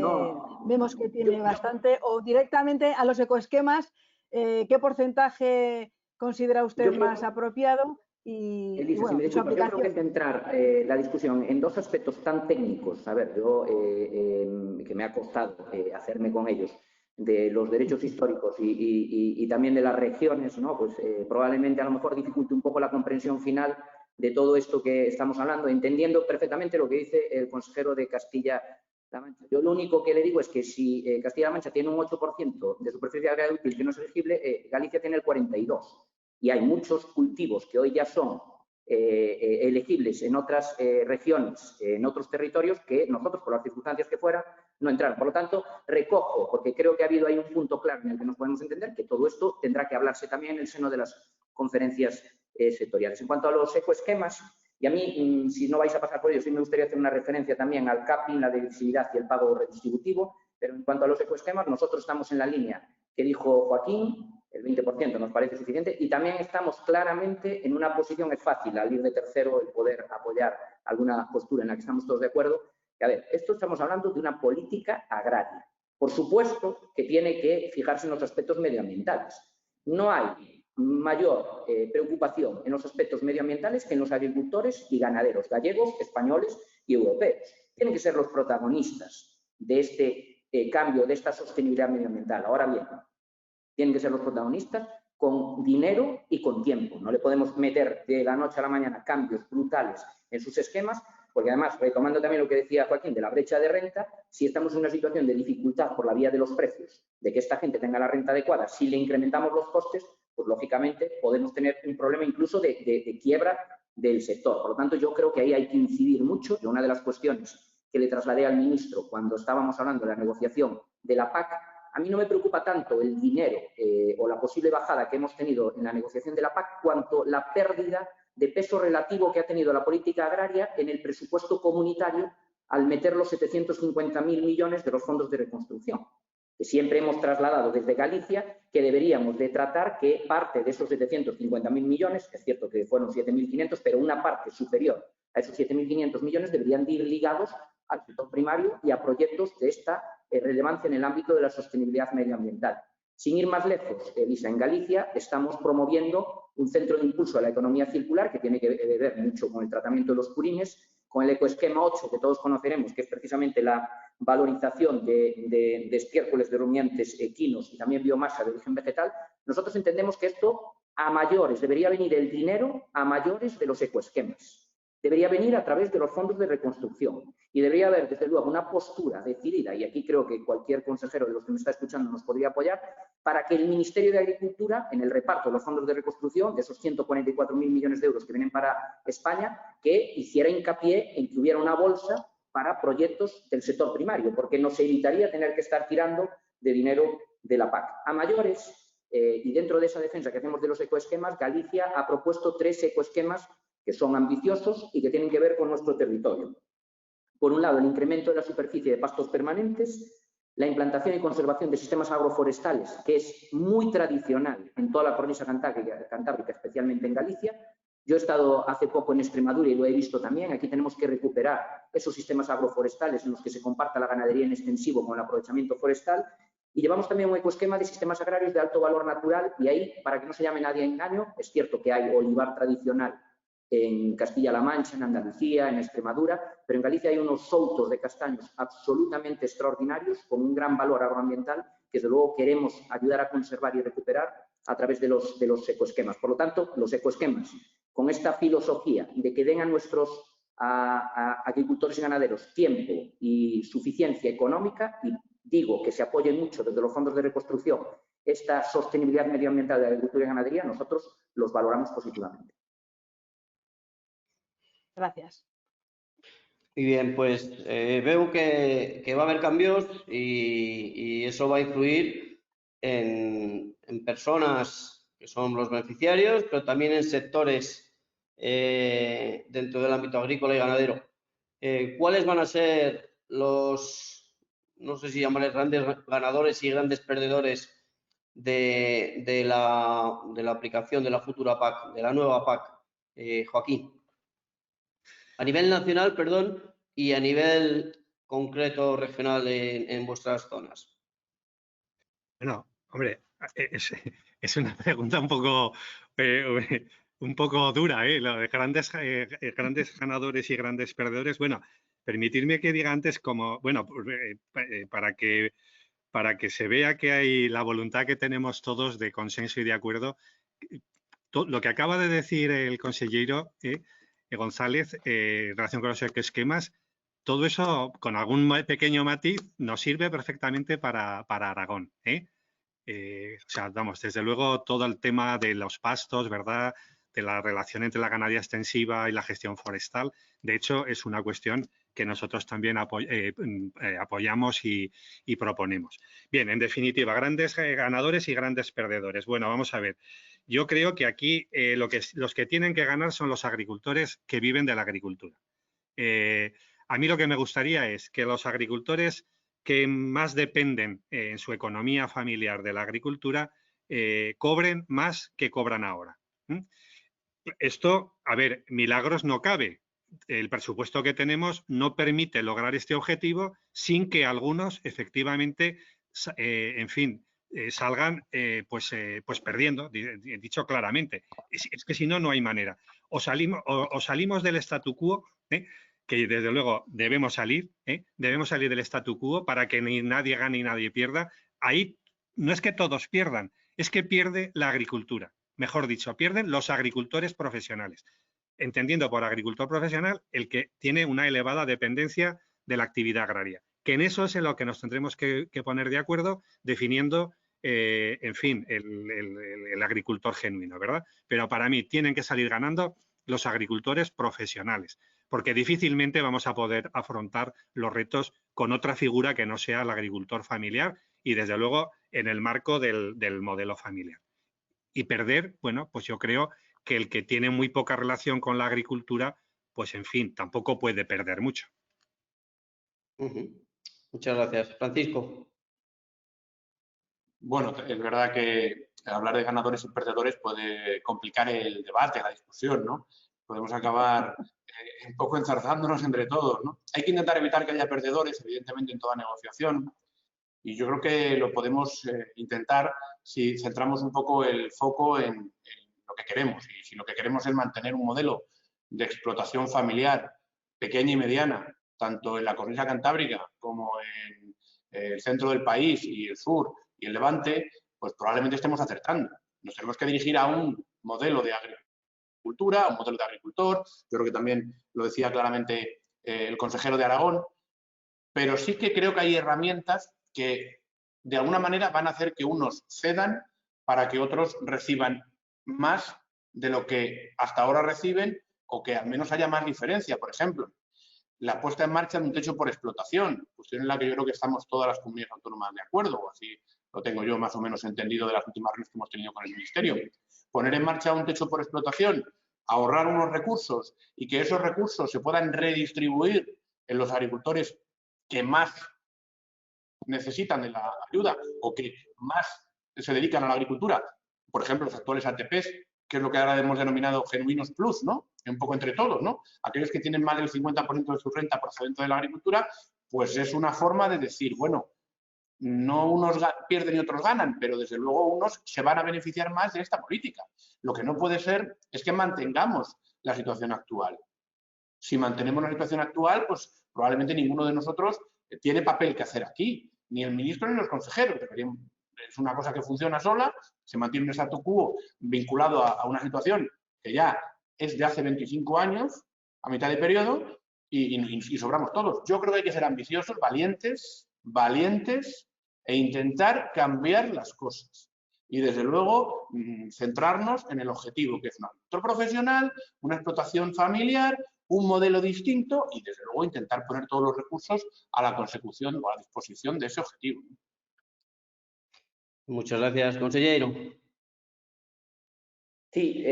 S2: vemos que tiene bastante, o directamente a los ecoesquemas. ¿Qué porcentaje considera usted más apropiado? Y,
S5: Elisa,
S2: bueno,
S5: si me
S2: su
S5: disculpa, yo creo
S2: aplicación.
S5: que centrar la discusión en dos aspectos tan técnicos, a ver, yo que me ha costado hacerme con ellos, de los derechos históricos y también de las regiones, ¿no? Pues probablemente a lo mejor dificulte un poco la comprensión final de todo esto que estamos hablando, entendiendo perfectamente lo que dice el consejero de Castilla-La Mancha. Yo lo único que le digo es que si Castilla-La Mancha tiene un 8% de superficie agraria útil que no es elegible, Galicia tiene el 42%. Y hay muchos cultivos que hoy ya son elegibles en otras regiones, en otros territorios, que nosotros, por las circunstancias que fueran, no entraron. Por lo tanto, recojo, porque creo que ha habido ahí un punto claro en el que nos podemos entender, que todo esto tendrá que hablarse también en el seno de las conferencias sectoriales. En cuanto a los ecoesquemas, y a mí, si no vais a pasar por ello, sí me gustaría hacer una referencia también al capping, la deducibilidad y el pago redistributivo, pero en cuanto a los ecoesquemas, nosotros estamos en la línea que dijo Joaquín, el 20% nos parece suficiente, y también estamos claramente en una posición, es fácil al ir de tercero el poder apoyar alguna postura en la que estamos todos de acuerdo. A ver, esto estamos hablando de una política agraria. Por supuesto que tiene que fijarse en los aspectos medioambientales. No hay mayor preocupación en los aspectos medioambientales que en los agricultores y ganaderos gallegos, españoles y europeos. Tienen que ser los protagonistas de este cambio, de esta sostenibilidad medioambiental. Ahora bien, tienen que ser los protagonistas con dinero y con tiempo. No le podemos meter de la noche a la mañana cambios brutales en sus esquemas, porque además, retomando también lo que decía Joaquín de la brecha de renta, si estamos en una situación de dificultad por la vía de los precios, de que esta gente tenga la renta adecuada, si le incrementamos los costes, pues lógicamente podemos tener un problema incluso de quiebra del sector. Por lo tanto, yo creo que ahí hay que incidir mucho, y una de las cuestiones que le trasladé al ministro cuando estábamos hablando de la negociación de la PAC, a mí no me preocupa tanto el dinero o la posible bajada que hemos tenido en la negociación de la PAC, cuanto la pérdida de peso relativo que ha tenido la política agraria en el presupuesto comunitario al meter los 750.000 millones de los fondos de reconstrucción. Que siempre hemos trasladado desde Galicia que deberíamos de tratar que parte de esos 750.000 millones, es cierto que fueron 7.500, pero una parte superior a esos 7.500 millones deberían de ir ligados al sector primario y a proyectos de esta relevancia en el ámbito de la sostenibilidad medioambiental. Sin ir más lejos, Elisa, en Galicia estamos promoviendo un centro de impulso a la economía circular que tiene que ver mucho con el tratamiento de los purines, con el ecoesquema 8, que todos conoceremos, que es precisamente la valorización de estiércoles de rumiantes equinos y también biomasa de origen vegetal. Nosotros entendemos que esto a mayores, debería venir el dinero a mayores de los ecoesquemas. Debería venir a través de los fondos de reconstrucción y debería haber, desde luego, una postura decidida, y aquí creo que cualquier consejero de los que me está escuchando nos podría apoyar, para que el Ministerio de Agricultura, en el reparto de los fondos de reconstrucción, de esos 144.000 millones de euros que vienen para España, que hiciera hincapié en que hubiera una bolsa para proyectos del sector primario, porque nos evitaría tener que estar tirando de dinero de la PAC. A mayores, Y dentro de esa defensa que hacemos de los ecoesquemas, Galicia ha propuesto 3 ecoesquemas que son ambiciosos y que tienen que ver con nuestro territorio. Por un lado, el incremento de la superficie de pastos permanentes, la implantación y conservación de sistemas agroforestales, que es muy tradicional en toda la cornisa cantábrica, especialmente en Galicia. Yo he estado hace poco en Extremadura y lo he visto también. Aquí tenemos que recuperar esos sistemas agroforestales en los que se comparta la ganadería en extensivo con el aprovechamiento forestal. Y llevamos también un ecoesquema de sistemas agrarios de alto valor natural y ahí, para que no se llame nadie a engaño, es cierto que hay olivar tradicional en Castilla-La Mancha, en Andalucía, en Extremadura, pero en Galicia hay unos soutos de castaños absolutamente extraordinarios con un gran valor agroambiental que desde luego queremos ayudar a conservar y recuperar a través de los ecoesquemas. Por lo tanto, los ecoesquemas, con esta filosofía de que den a nuestros agricultores y ganaderos tiempo y suficiencia económica, y digo que se apoye mucho desde los fondos de reconstrucción esta sostenibilidad medioambiental de la agricultura y ganadería, nosotros los valoramos positivamente.
S2: Gracias.
S1: Muy bien, pues veo que va a haber cambios y eso va a influir en personas que son los beneficiarios, pero también en sectores dentro del ámbito agrícola y ganadero. ¿Cuáles van a ser los, no sé si llamarles grandes ganadores y grandes perdedores de la aplicación de la futura PAC, de la nueva PAC, Joaquín? A nivel nacional, perdón, y a nivel concreto regional en vuestras zonas.
S3: Bueno, hombre, es una pregunta un poco dura, ¿eh? Lo de grandes ganadores y grandes perdedores. Bueno, permitidme que diga antes como, bueno, para que se vea que hay la voluntad que tenemos todos de consenso y de acuerdo. Lo que acaba de decir el consejero González en relación con los ecoesquemas, todo eso con algún pequeño matiz nos sirve perfectamente para Aragón. O sea, vamos, desde luego todo el tema de los pastos, ¿verdad?, de la relación entre la ganadería extensiva y la gestión forestal, de hecho es una cuestión que nosotros también apoyamos y proponemos. Bien, en definitiva, grandes ganadores y grandes perdedores. Bueno, vamos a ver. Yo creo que aquí los que tienen que ganar son los agricultores que viven de la agricultura. A mí lo que me gustaría es que los agricultores que más dependen en su economía familiar de la agricultura cobren más que cobran ahora. Esto, a ver, milagros no cabe. El presupuesto que tenemos no permite lograr este objetivo sin que algunos efectivamente, en fin, salgan pues perdiendo, dicho claramente. Es que si no, no hay manera. O salimos del statu quo, que desde luego debemos salir del statu quo para que ni nadie gane ni nadie pierda. Ahí no es que todos pierdan, es que pierde la agricultura. Mejor dicho, pierden los agricultores profesionales. Entendiendo por agricultor profesional el que tiene una elevada dependencia de la actividad agraria. Que en eso es en lo que nos tendremos que poner de acuerdo, definiendo, en fin, el agricultor genuino, ¿verdad? Pero para mí tienen que salir ganando los agricultores profesionales, porque difícilmente vamos a poder afrontar los retos con otra figura que no sea el agricultor familiar y, desde luego, en el marco del modelo familiar. Y perder, bueno, pues yo creo que el que tiene muy poca relación con la agricultura, pues en fin, tampoco puede perder mucho.
S1: Muchas gracias. Francisco.
S4: Bueno, es verdad que hablar de ganadores y perdedores puede complicar el debate, la discusión, ¿no? Podemos acabar un poco enzarzándonos entre todos, ¿no? Hay que intentar evitar que haya perdedores, evidentemente, en toda negociación. Y yo creo que lo podemos intentar si centramos un poco el foco en lo que queremos. Y si lo que queremos es mantener un modelo de explotación familiar pequeña y mediana, tanto en la cornisa cantábrica como en el centro del país y el sur y el levante, pues probablemente estemos acertando. Nos tenemos que dirigir a un modelo de agricultura, a un modelo de agricultor. Yo creo que también lo decía claramente el consejero de Aragón. Pero sí que creo que hay herramientas que de alguna manera van a hacer que unos cedan para que otros reciban más de lo que hasta ahora reciben o que al menos haya más diferencia. Por ejemplo, la puesta en marcha de un techo por explotación, cuestión en la que yo creo que estamos todas las comunidades autónomas de acuerdo, o así lo tengo yo más o menos entendido de las últimas reuniones que hemos tenido con el Ministerio. Poner en marcha un techo por explotación, ahorrar unos recursos y que esos recursos se puedan redistribuir en los agricultores que más necesitan de la ayuda o que más se dedican a la agricultura, por ejemplo, los actuales ATPs, que es lo que ahora hemos denominado genuinos plus, ¿no? Un poco entre todos, ¿no? Aquellos que tienen más del 50% de su renta procedente de la agricultura, pues es una forma de decir, bueno, no unos pierden y otros ganan, pero desde luego unos se van a beneficiar más de esta política. Lo que no puede ser es que mantengamos la situación actual. Si mantenemos la situación actual, pues probablemente ninguno de nosotros tiene papel que hacer aquí, ni el ministro ni los consejeros. Es una cosa que funciona sola, se mantiene un statu quo vinculado a una situación que ya es de hace 25 años, a mitad de periodo, y sobramos todos. Yo creo que hay que ser ambiciosos, valientes e intentar cambiar las cosas. Y desde luego centrarnos en el objetivo, que es un agricultor profesional, una explotación familiar, un modelo distinto y desde luego intentar poner todos los recursos a la consecución o a la disposición de ese objetivo.
S1: Muchas gracias, consejero.
S5: Sí,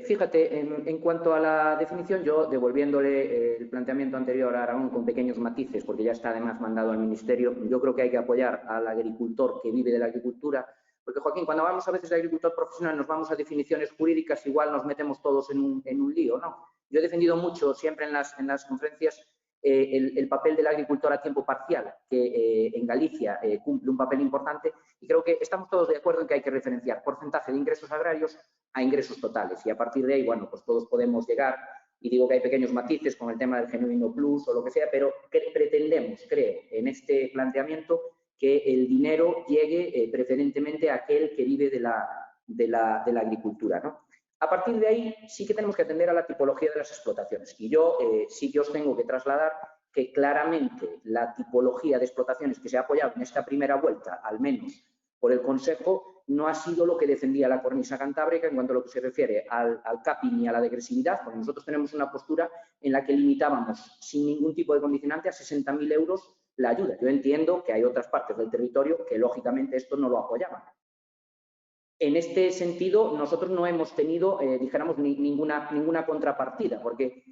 S5: fíjate, en cuanto a la definición, yo devolviéndole el planteamiento anterior a Aragón con pequeños matices, porque ya está además mandado al Ministerio, yo creo que hay que apoyar al agricultor que vive de la agricultura, porque Joaquín, cuando hablamos a veces de agricultor profesional nos vamos a definiciones jurídicas, igual nos metemos todos en un lío, ¿no? Yo he defendido mucho siempre en las conferencias el papel del agricultor a tiempo parcial, que en Galicia cumple un papel importante, y creo que estamos todos de acuerdo en que hay que referenciar porcentaje de ingresos agrarios a ingresos totales, y a partir de ahí, bueno, pues todos podemos llegar, y digo que hay pequeños matices con el tema del genuino plus o lo que sea, pero pretendemos, creo, en este planteamiento, que el dinero llegue preferentemente a aquel que vive de la agricultura, ¿no? A partir de ahí sí que tenemos que atender a la tipología de las explotaciones. Y yo sí que os tengo que trasladar que claramente la tipología de explotaciones que se ha apoyado en esta primera vuelta, al menos por el Consejo, no ha sido lo que defendía la cornisa cantábrica en cuanto a lo que se refiere al capping y a la degresividad, porque nosotros tenemos una postura en la que limitábamos sin ningún tipo de condicionante a 60.000 euros la ayuda. Yo entiendo que hay otras partes del territorio que lógicamente esto no lo apoyaban. En este sentido, nosotros no hemos tenido, dijéramos, ninguna contrapartida, porque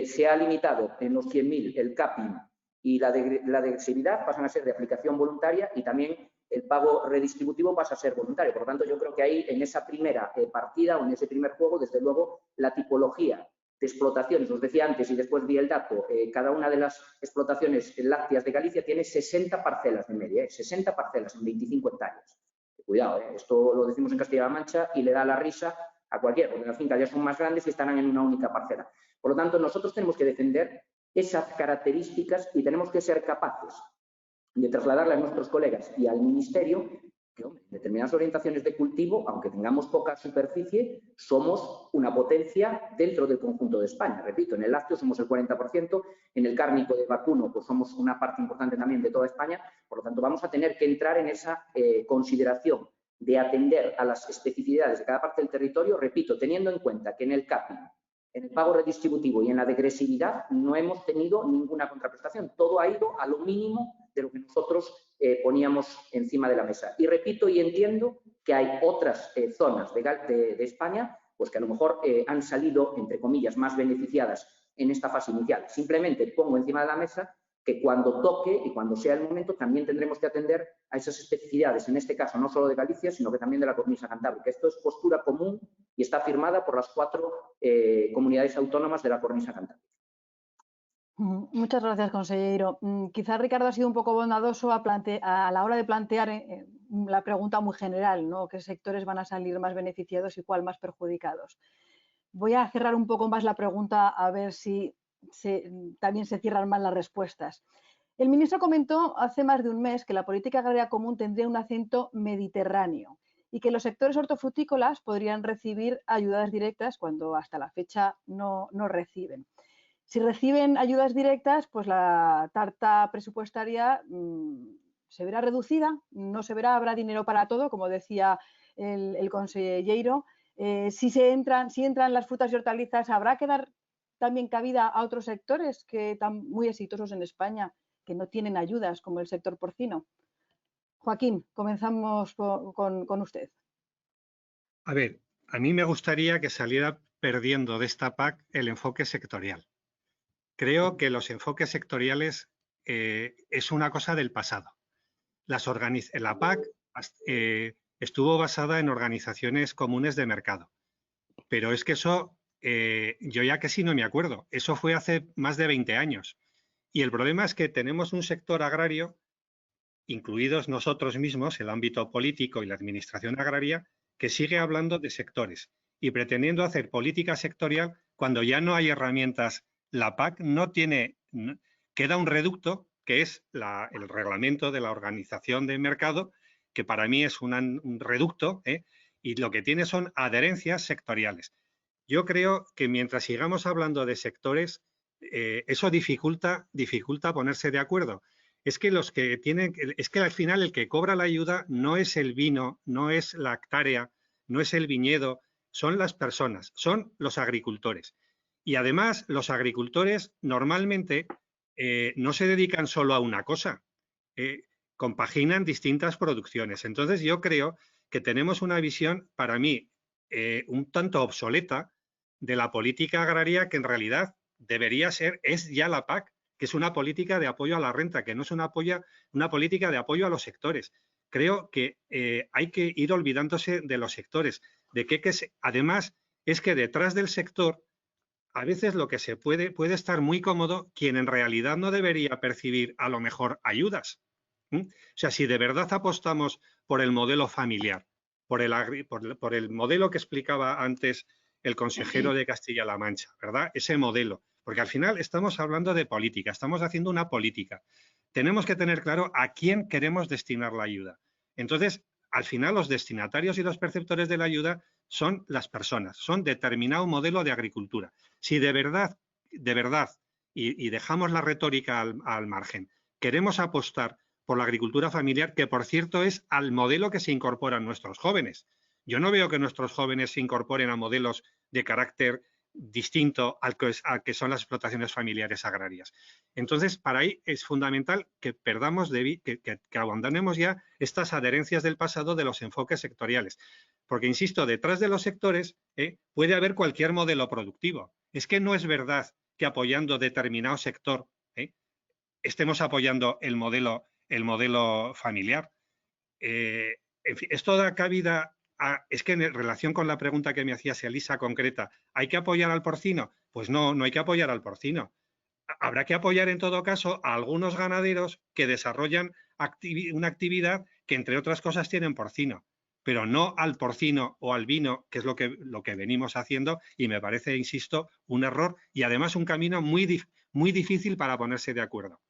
S5: se ha limitado en los 100.000 el capping y la degresividad pasan a ser de aplicación voluntaria y también el pago redistributivo pasa a ser voluntario. Por lo tanto, yo creo que ahí, en esa primera partida o en ese primer juego, desde luego, la tipología de explotaciones, os decía antes y después vi el dato, cada una de las explotaciones lácteas de Galicia tiene 60 parcelas de media, 60 parcelas en 25 hectáreas. Cuidado, esto lo decimos en Castilla-La Mancha y le da la risa a cualquiera, porque las fincas ya son más grandes y estarán en una única parcela. Por lo tanto, nosotros tenemos que defender esas características y tenemos que ser capaces de trasladarle a nuestros colegas y al Ministerio que, hombre, en determinadas orientaciones de cultivo, aunque tengamos poca superficie, somos una potencia dentro del conjunto de España. Repito, en el lácteo somos el 40%, en el cárnico de vacuno pues somos una parte importante también de toda España, por lo tanto vamos a tener que entrar en esa consideración de atender a las especificidades de cada parte del territorio, repito, teniendo en cuenta que en el capping, en el pago redistributivo y en la degresividad no hemos tenido ninguna contraprestación. Todo ha ido a lo mínimo de lo que nosotros poníamos encima de la mesa. Y repito y entiendo que hay otras zonas de España pues que a lo mejor han salido, entre comillas, más beneficiadas en esta fase inicial. Simplemente pongo encima de la mesa que cuando toque y cuando sea el momento también tendremos que atender a esas especificidades, en este caso no solo de Galicia, sino que también de la cornisa cantábrica. Esto es postura común y está firmada por las 4 comunidades autónomas de la cornisa cantábrica.
S2: Muchas gracias, consejero. Quizás Ricardo ha sido un poco bondadoso a la hora de plantear la pregunta muy general, ¿no? ¿Qué sectores van a salir más beneficiados y cuál más perjudicados? Voy a cerrar un poco más la pregunta a ver si también se cierran más las respuestas. El ministro comentó hace más de un mes que la política agraria común tendría un acento mediterráneo y que los sectores hortofrutícolas podrían recibir ayudas directas cuando hasta la fecha no reciben. Si reciben ayudas directas, pues la tarta presupuestaria se verá reducida, no se verá, habrá dinero para todo, como decía el consejero. Si entran las frutas y hortalizas, ¿habrá que dar también cabida a otros sectores que están muy exitosos en España, que no tienen ayudas, como el sector porcino? Joaquín, comenzamos con usted.
S3: A ver, a mí me gustaría que saliera perdiendo de esta PAC el enfoque sectorial. Creo que los enfoques sectoriales es una cosa del pasado. La PAC estuvo basada en organizaciones comunes de mercado, pero es que eso yo ya casi no me acuerdo. Eso fue hace más de 20 años. Y el problema es que tenemos un sector agrario, incluidos nosotros mismos, el ámbito político y la administración agraria, que sigue hablando de sectores y pretendiendo hacer política sectorial cuando ya no hay herramientas. La PAC no tiene, queda un reducto que es el reglamento de la organización de mercado, que para mí es un reducto, y lo que tiene son adherencias sectoriales. Yo creo que mientras sigamos hablando de sectores, eso dificulta ponerse de acuerdo. Es que al final el que cobra la ayuda no es el vino, no es la hectárea, no es el viñedo, son las personas, son los agricultores. Y además los agricultores normalmente no se dedican solo a una cosa, compaginan distintas producciones. Entonces yo creo que tenemos una visión, para mí, un tanto obsoleta de la política agraria, que en realidad debería ser, es ya la PAC, que es una política de apoyo a la renta, que no es una política de apoyo a los sectores. Creo que hay que ir olvidándose de los sectores, además es que detrás del sector a veces lo que se puede estar muy cómodo quien en realidad no debería percibir a lo mejor ayudas. O sea, si de verdad apostamos por el modelo familiar, por el modelo que explicaba antes el consejero de Castilla-La Mancha, ¿verdad? Ese modelo. Porque al final estamos hablando de política, estamos haciendo una política. Tenemos que tener claro a quién queremos destinar la ayuda. Entonces, al final los destinatarios y los perceptores de la ayuda son las personas, son determinado modelo de agricultura. Si de verdad, y dejamos la retórica al margen, queremos apostar por la agricultura familiar, que por cierto es al modelo que se incorporan nuestros jóvenes. Yo no veo que nuestros jóvenes se incorporen a modelos de carácter distinto al que son las explotaciones familiares agrarias. Entonces, para ahí es fundamental que que abandonemos ya estas adherencias del pasado de los enfoques sectoriales. Porque, insisto, detrás de los sectores puede haber cualquier modelo productivo. Es que no es verdad que apoyando determinado sector estemos apoyando el modelo familiar. En fin, esto da cabida. Es que en relación con la pregunta que me hacías, Elisa, concreta, ¿hay que apoyar al porcino? Pues no hay que apoyar al porcino. Habrá que apoyar en todo caso a algunos ganaderos que desarrollan una actividad que, entre otras cosas, tienen porcino, pero no al porcino o al vino, que es lo que venimos haciendo, y me parece, insisto, un error y además un camino muy difícil para ponerse de acuerdo.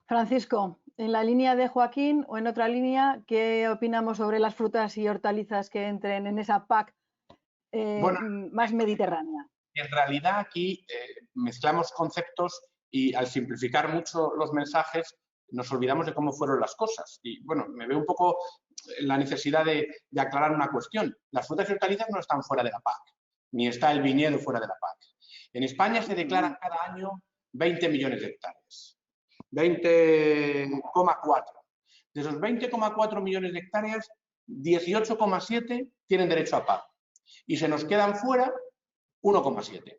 S2: Francisco, en la línea de Joaquín o en otra línea, ¿qué opinamos sobre las frutas y hortalizas que entren en esa PAC más mediterránea?
S4: En realidad aquí mezclamos conceptos y al simplificar mucho los mensajes nos olvidamos de cómo fueron las cosas. Y bueno, me veo un poco la necesidad de aclarar una cuestión. Las frutas y hortalizas no están fuera de la PAC, ni está el viñedo fuera de la PAC. En España se declaran cada año 20 millones de hectáreas. 20,4. De esos 20,4 millones de hectáreas, 18,7 tienen derecho a PAC. Y se nos quedan fuera 1,7.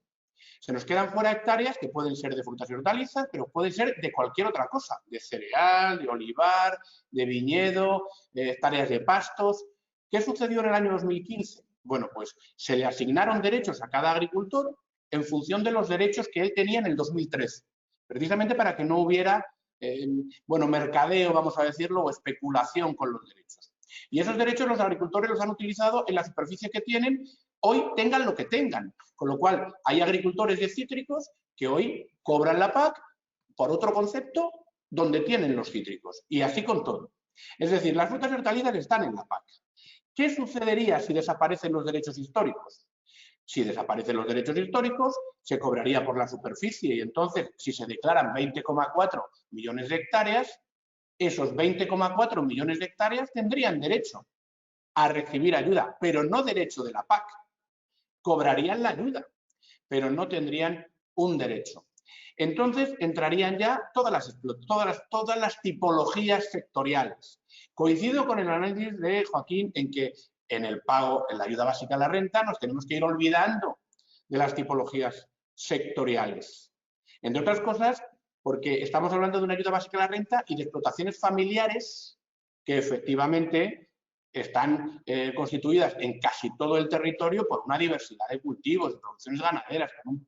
S4: Se nos quedan fuera hectáreas que pueden ser de frutas y hortalizas, pero pueden ser de cualquier otra cosa, de cereal, de olivar, de viñedo, de hectáreas de pastos. ¿Qué sucedió en el año 2015? Bueno, pues se le asignaron derechos a cada agricultor en función de los derechos que él tenía en el 2013. Precisamente para que no hubiera, mercadeo, vamos a decirlo, o especulación con los derechos. Y esos derechos los agricultores los han utilizado en la superficie que tienen, hoy tengan lo que tengan. Con lo cual, hay agricultores de cítricos que hoy cobran la PAC por otro concepto donde tienen los cítricos. Y así con todo. Es decir, las frutas y hortalizas están en la PAC. ¿Qué sucedería si desaparecen los derechos históricos? Si desaparecen los derechos históricos, se cobraría por la superficie y entonces, si se declaran 20,4 millones de hectáreas, esos 20,4 millones de hectáreas tendrían derecho a recibir ayuda, pero no derecho de la PAC. Cobrarían la ayuda, pero no tendrían un derecho. Entonces entrarían ya todas las tipologías sectoriales. Coincido con el análisis de Joaquín en que en el pago, en la ayuda básica a la renta, nos tenemos que ir olvidando de las tipologías sectoriales. Entre otras cosas, porque estamos hablando de una ayuda básica a la renta y de explotaciones familiares que efectivamente están constituidas en casi todo el territorio por una diversidad de cultivos, de producciones ganaderas, con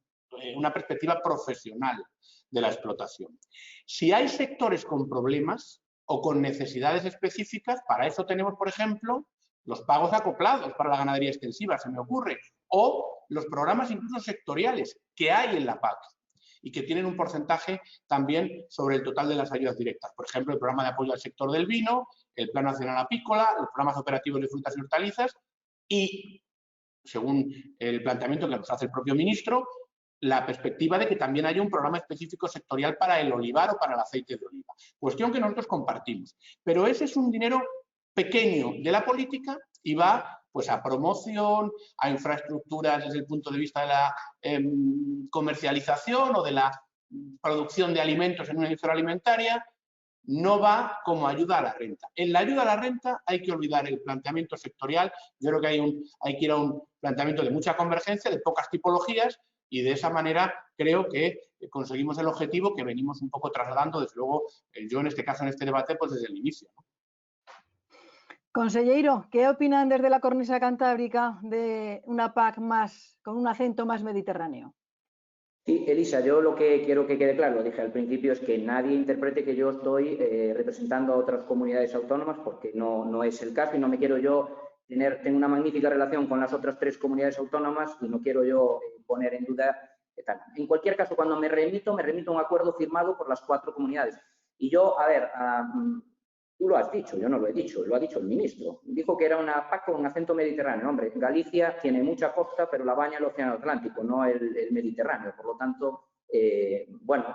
S4: una perspectiva profesional de la explotación. Si hay sectores con problemas o con necesidades específicas, para eso tenemos, por ejemplo, los pagos acoplados para la ganadería extensiva, se me ocurre, o los programas incluso sectoriales que hay en la PAC y que tienen un porcentaje también sobre el total de las ayudas directas. Por ejemplo, el programa de apoyo al sector del vino, el Plan Nacional Apícola, los programas operativos de frutas y hortalizas y, según el planteamiento que nos hace el propio ministro, la perspectiva de que también haya un programa específico sectorial para el olivar o para el aceite de oliva. Cuestión que nosotros compartimos. Pero ese es un dinero pequeño de la política y va pues a promoción, a infraestructuras desde el punto de vista de la comercialización o de la producción de alimentos en una industria alimentaria, no va como ayuda a la renta. En la ayuda a la renta hay que olvidar el planteamiento sectorial. Yo creo que hay que ir a un planteamiento de mucha convergencia, de pocas tipologías, y de esa manera creo que conseguimos el objetivo que venimos un poco trasladando, desde luego, yo en este caso, en este debate, pues desde el inicio, ¿no?
S2: Conselleiro, ¿qué opinan desde la cornisa cantábrica de una PAC más, con un acento más mediterráneo?
S5: Sí, Elisa, yo lo que quiero que quede claro, lo dije al principio, es que nadie interprete que yo estoy representando a otras comunidades autónomas, porque no es el caso y no me quiero yo tengo una magnífica relación con las otras 3 comunidades autónomas y no quiero yo poner en duda tal. En cualquier caso, cuando me remito a un acuerdo firmado por las 4 comunidades. Y yo, a ver, tú lo has dicho, yo no lo he dicho, lo ha dicho el ministro. Dijo que era una PAC con acento mediterráneo. Hombre, Galicia tiene mucha costa, pero la baña el Océano Atlántico, no el Mediterráneo. Por lo tanto, bueno,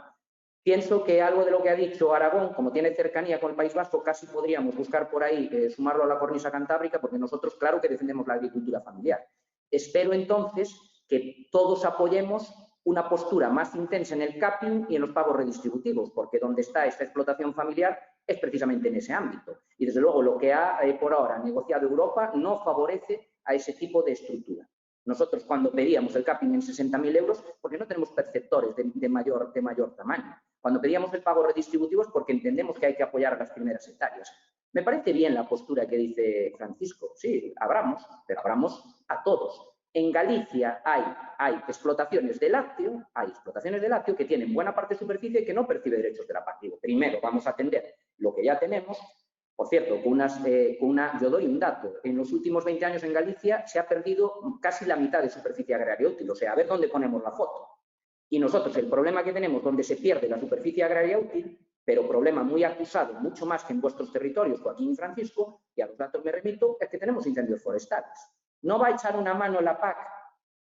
S5: pienso que algo de lo que ha dicho Aragón, como tiene cercanía con el País Vasco, casi podríamos buscar por ahí sumarlo a la cornisa cantábrica, porque nosotros, claro que defendemos la agricultura familiar. Espero entonces que todos apoyemos una postura más intensa en el capping y en los pagos redistributivos, porque donde está esta explotación familiar es precisamente en ese ámbito. Y desde luego lo que ha por ahora negociado Europa no favorece a ese tipo de estructura. Nosotros cuando pedíamos el capping en 60.000 euros, porque no tenemos perceptores de mayor tamaño. Cuando pedíamos el pago redistributivo es porque entendemos que hay que apoyar a las primeras hectáreas. Me parece bien la postura que dice Francisco. Sí, abramos, pero abramos a todos. En Galicia hay explotaciones de lácteo, que tienen buena parte de superficie y que no percibe derechos de la PAC. Primero vamos a atender lo que ya tenemos. Por cierto, yo doy un dato. En los últimos 20 años en Galicia se ha perdido casi la mitad de superficie agraria útil. O sea, a ver dónde ponemos la foto. Y nosotros el problema que tenemos donde se pierde la superficie agraria útil, pero problema muy acusado, mucho más que en vuestros territorios, Joaquín y Francisco, y a los datos me remito, es que tenemos incendios forestales. No va a echar una mano la PAC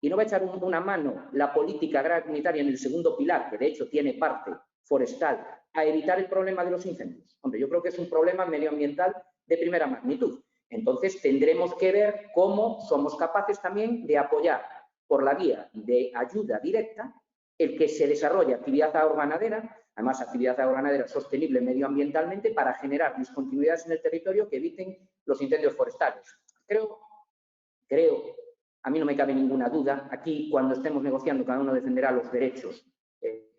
S5: y no va a echar una mano la política agraria comunitaria en el segundo pilar, que de hecho tiene parte forestal, a evitar el problema de los incendios. Hombre, yo creo que es un problema medioambiental de primera magnitud. Entonces tendremos que ver cómo somos capaces también de apoyar por la vía de ayuda directa el que se desarrolle actividad agroganadera, además actividad agroganadera sostenible medioambientalmente, para generar discontinuidades en el territorio que eviten los incendios forestales. Creo, a mí no me cabe ninguna duda, aquí cuando estemos negociando cada uno defenderá los derechos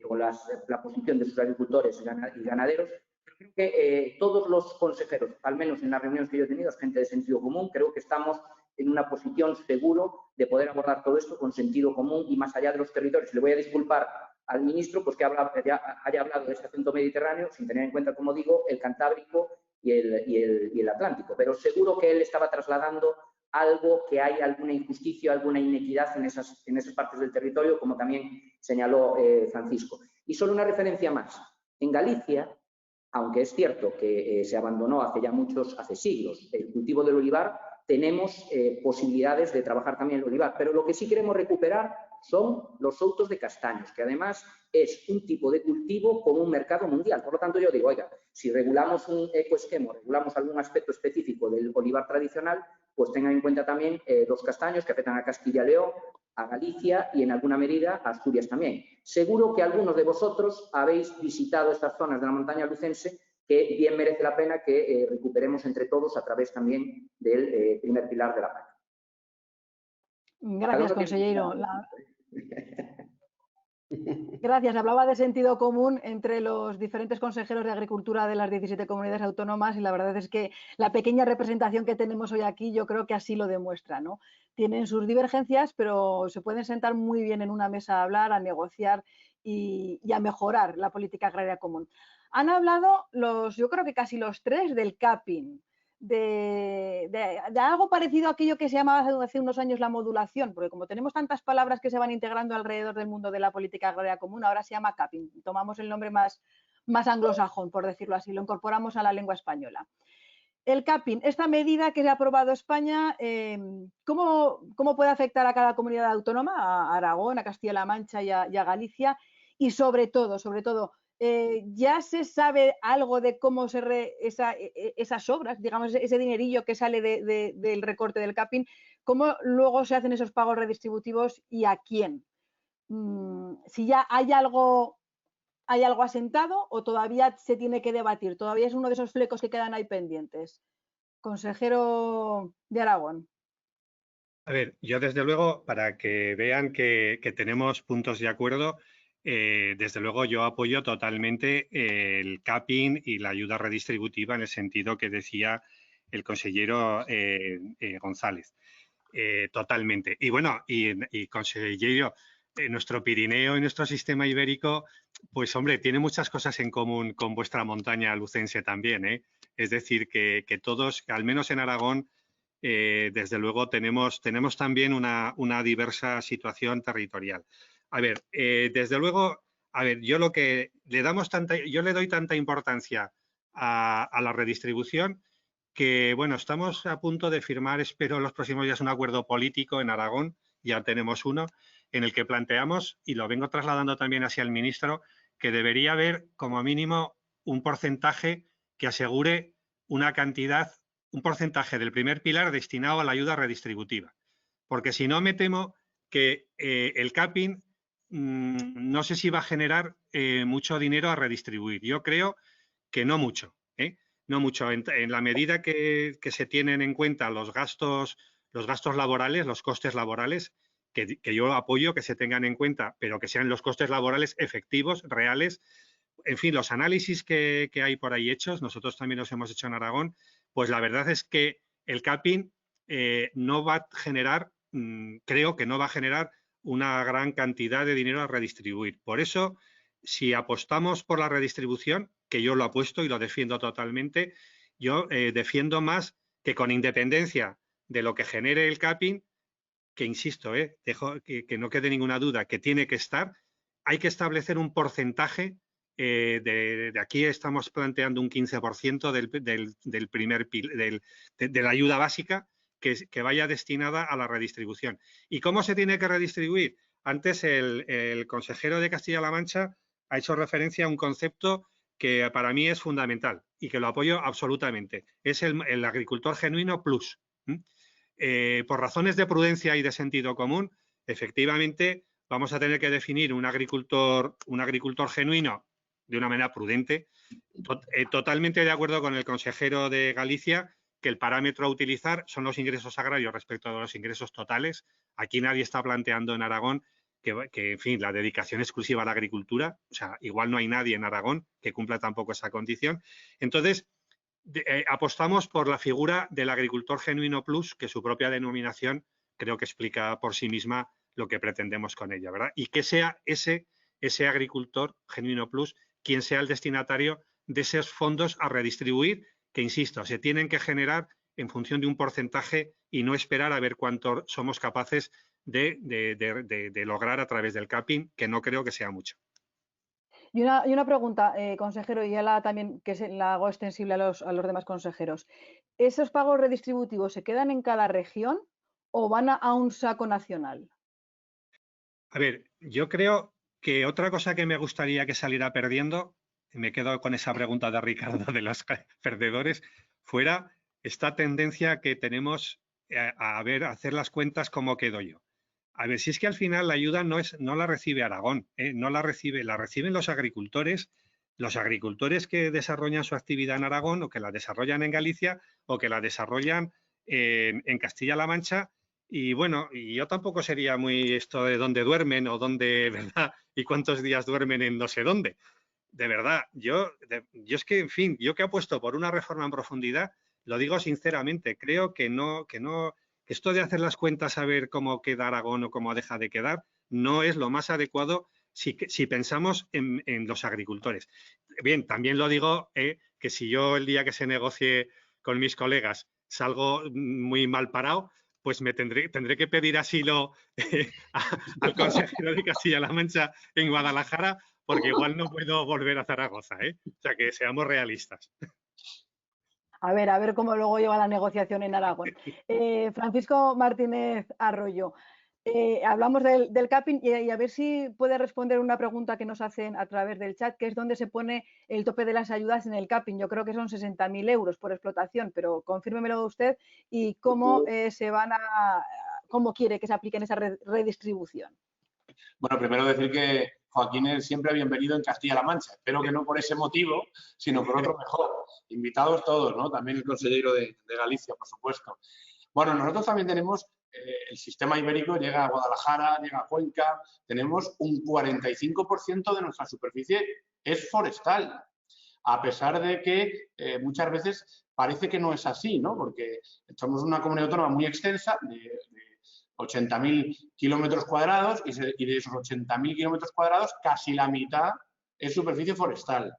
S5: o la posición de sus agricultores y ganaderos. Creo que todos los consejeros, al menos en las reuniones que yo he tenido, es gente de sentido común, creo que estamos en una posición seguro de poder abordar todo esto con sentido común y más allá de los territorios. Le voy a disculpar al ministro pues que haya hablado de este acento mediterráneo sin tener en cuenta, como digo, el Cantábrico y el Atlántico, pero seguro que él estaba trasladando algo que hay alguna injusticia, alguna inequidad en esas partes del territorio, como también señaló Francisco. Y solo una referencia más. En Galicia, aunque es cierto que se abandonó hace siglos el cultivo del olivar, tenemos posibilidades de trabajar también el olivar. Pero lo que sí queremos recuperar son los soutos de castaños, que además es un tipo de cultivo con un mercado mundial. Por lo tanto, yo digo, oiga, si regulamos un ecoesquema, regulamos algún aspecto específico del olivar tradicional, pues tengan en cuenta también los castaños que afectan a Castilla y León, a Galicia y en alguna medida a Asturias también. Seguro que algunos de vosotros habéis visitado estas zonas de la montaña lucense que bien merece la pena que recuperemos entre todos a través también del primer pilar de la PAC.
S2: Gracias, consejero. Gracias. Hablaba de sentido común entre los diferentes consejeros de Agricultura de las 17 comunidades autónomas y la verdad es que la pequeña representación que tenemos hoy aquí yo creo que así lo demuestra, ¿no? Tienen sus divergencias, pero se pueden sentar muy bien en una mesa a hablar, a negociar y a mejorar la política agraria común. Han hablado yo creo que casi los tres del capping. De algo parecido a aquello que se llamaba hace unos años la modulación, porque como tenemos tantas palabras que se van integrando alrededor del mundo de la política agraria común, ahora se llama capping. Tomamos el nombre más anglosajón, por decirlo así, lo incorporamos a la lengua española. El capping, esta medida que se ha aprobado España, ¿cómo puede afectar a cada comunidad autónoma, a Aragón, a Castilla-La Mancha y a Galicia? Y sobre todo, ¿ya se sabe algo de cómo esas obras, digamos, ese dinerillo que sale del recorte del capping, cómo luego se hacen esos pagos redistributivos y a quién? Si ya hay algo asentado o todavía se tiene que debatir, todavía es uno de esos flecos que quedan ahí pendientes. Consejero de Aragón.
S3: A ver, yo desde luego, para que vean que tenemos puntos de acuerdo, desde luego yo apoyo totalmente el capping y la ayuda redistributiva en el sentido que decía el consejero González. Totalmente. Y bueno, y consejero, nuestro Pirineo y nuestro sistema ibérico, pues hombre, tiene muchas cosas en común con vuestra montaña lucense también, ¿eh? Es decir, que todos, al menos en Aragón, desde luego tenemos también una diversa situación territorial. A ver, desde luego, yo le doy tanta importancia a la redistribución que, bueno, estamos a punto de firmar, espero en los próximos días, un acuerdo político en Aragón, ya tenemos uno, en el que planteamos, y lo vengo trasladando también hacia el ministro, que debería haber como mínimo un porcentaje que asegure una cantidad, un porcentaje del primer pilar destinado a la ayuda redistributiva. Porque si no, me temo que el capping no sé si va a generar mucho dinero a redistribuir. Yo creo que no mucho, no mucho. En la medida que se tienen en cuenta los gastos laborales, los costes laborales, que yo apoyo que se tengan en cuenta, pero que sean los costes laborales efectivos, reales. En fin, los análisis que hay por ahí hechos, nosotros también los hemos hecho en Aragón, pues la verdad es que el capping no va a generar, creo que no va a generar una gran cantidad de dinero a redistribuir. Por eso, si apostamos por la redistribución, que yo lo apuesto y lo defiendo totalmente, yo defiendo más que con independencia de lo que genere el capping, que insisto, dejo que no quede ninguna duda, que tiene que estar, hay que establecer un porcentaje, de aquí estamos planteando un 15% de la ayuda básica que vaya destinada a la redistribución. ¿Y cómo se tiene que redistribuir? Antes el consejero de Castilla-La Mancha ha hecho referencia a un concepto que para mí es fundamental y que lo apoyo absolutamente. Es el agricultor genuino plus. Por razones de prudencia y de sentido común, efectivamente vamos a tener que definir un agricultor genuino de una manera prudente. Totalmente de acuerdo con el consejero de Galicia que el parámetro a utilizar son los ingresos agrarios respecto a los ingresos totales. Aquí nadie está planteando en Aragón que, en fin, la dedicación exclusiva a la agricultura. O sea, igual no hay nadie en Aragón que cumpla tampoco esa condición. Entonces, apostamos por la figura del agricultor genuino plus, que su propia denominación creo que explica por sí misma lo que pretendemos con ella, ¿verdad? Y que sea ese agricultor genuino plus quien sea el destinatario de esos fondos a redistribuir, que, insisto, se tienen que generar en función de un porcentaje y no esperar a ver cuánto somos capaces de lograr a través del capping, que no creo que sea mucho.
S2: Y una pregunta, consejero, y ya también que la hago extensible a los demás consejeros. ¿Esos pagos redistributivos se quedan en cada región o van a un saco nacional?
S3: A ver, yo creo que otra cosa que me gustaría que saliera perdiendo, y me quedo con esa pregunta de Ricardo de los perdedores, fuera esta tendencia que tenemos a hacer las cuentas como quedo yo. A ver, si es que al final la ayuda no la recibe Aragón, no la reciben los agricultores que desarrollan su actividad en Aragón o que la desarrollan en Galicia o que la desarrollan en Castilla-La Mancha. Y bueno, y yo tampoco sería muy esto de dónde duermen o dónde, ¿verdad? Y cuántos días duermen en no sé dónde. De verdad, yo es que, en fin, yo que apuesto por una reforma en profundidad, lo digo sinceramente, creo que esto de hacer las cuentas a ver cómo queda Aragón o cómo deja de quedar, no es lo más adecuado si pensamos en los agricultores. Bien, también lo digo, que si yo el día que se negocie con mis colegas salgo muy mal parado, pues tendré que pedir asilo al consejero de Castilla-La Mancha en Guadalajara, porque igual no puedo volver a Zaragoza, O sea, que seamos realistas.
S2: A ver cómo luego lleva la negociación en Aragón. Francisco Martínez Arroyo, hablamos del capping y a ver si puede responder una pregunta que nos hacen a través del chat, que es dónde se pone el tope de las ayudas en el capping. Yo creo que son 60.000 euros por explotación, pero confírmemelo usted y cómo cómo quiere que se aplique en esa redistribución.
S4: Bueno, primero decir que Joaquín es siempre bienvenido en Castilla-La Mancha. Espero que no por ese motivo, sino por otro mejor. Invitados todos, ¿no? También el consejero de Galicia, por supuesto. Bueno, nosotros también tenemos el sistema ibérico, llega a Guadalajara, llega a Cuenca. Tenemos un 45% de nuestra superficie es forestal. A pesar de que muchas veces parece que no es así, ¿no? Porque somos una comunidad autónoma muy extensa, de 80.000 kilómetros cuadrados, y de esos 80.000 kilómetros cuadrados, casi la mitad es superficie forestal.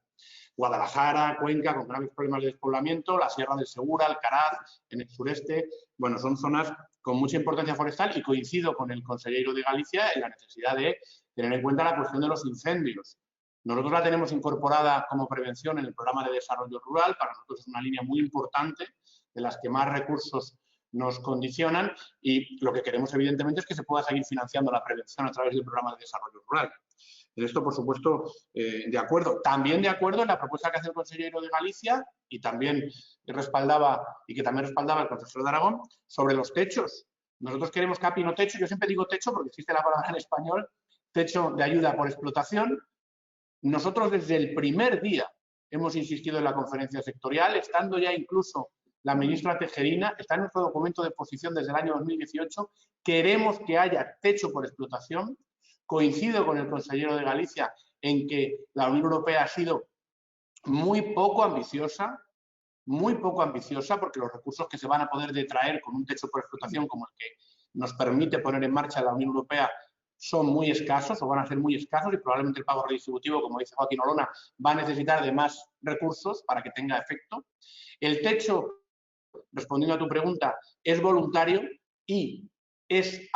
S4: Guadalajara, Cuenca, con graves problemas de despoblamiento, la Sierra del Segura, Alcaraz, en el sureste, bueno, son zonas con mucha importancia forestal, y coincido con el consejero de Galicia en la necesidad de tener en cuenta la cuestión de los incendios. Nosotros la tenemos incorporada como prevención en el programa de desarrollo rural. Para nosotros es una línea muy importante, de las que más recursos nos condicionan, y lo que queremos evidentemente es que se pueda seguir financiando la prevención a través del programa de desarrollo rural. En esto, por supuesto, de acuerdo. También de acuerdo en la propuesta que hace el consejero de Galicia y que también respaldaba el consejero de Aragón, sobre los techos. Nosotros queremos capping o techo. Yo siempre digo techo porque existe la palabra en español, techo de ayuda por explotación. Nosotros desde el primer día hemos insistido en la conferencia sectorial, estando ya incluso la ministra Tejerina, está en nuestro documento de posición desde el año 2018, queremos que haya techo por explotación. Coincido con el consejero de Galicia en que la Unión Europea ha sido muy poco ambiciosa, porque los recursos que se van a poder detraer con un techo por explotación como el que nos permite poner en marcha la Unión Europea son muy escasos, o van a ser muy escasos, y probablemente el pago redistributivo, como dice Joaquín Olona, va a necesitar de más recursos para que tenga efecto. El techo, respondiendo a tu pregunta, es voluntario y es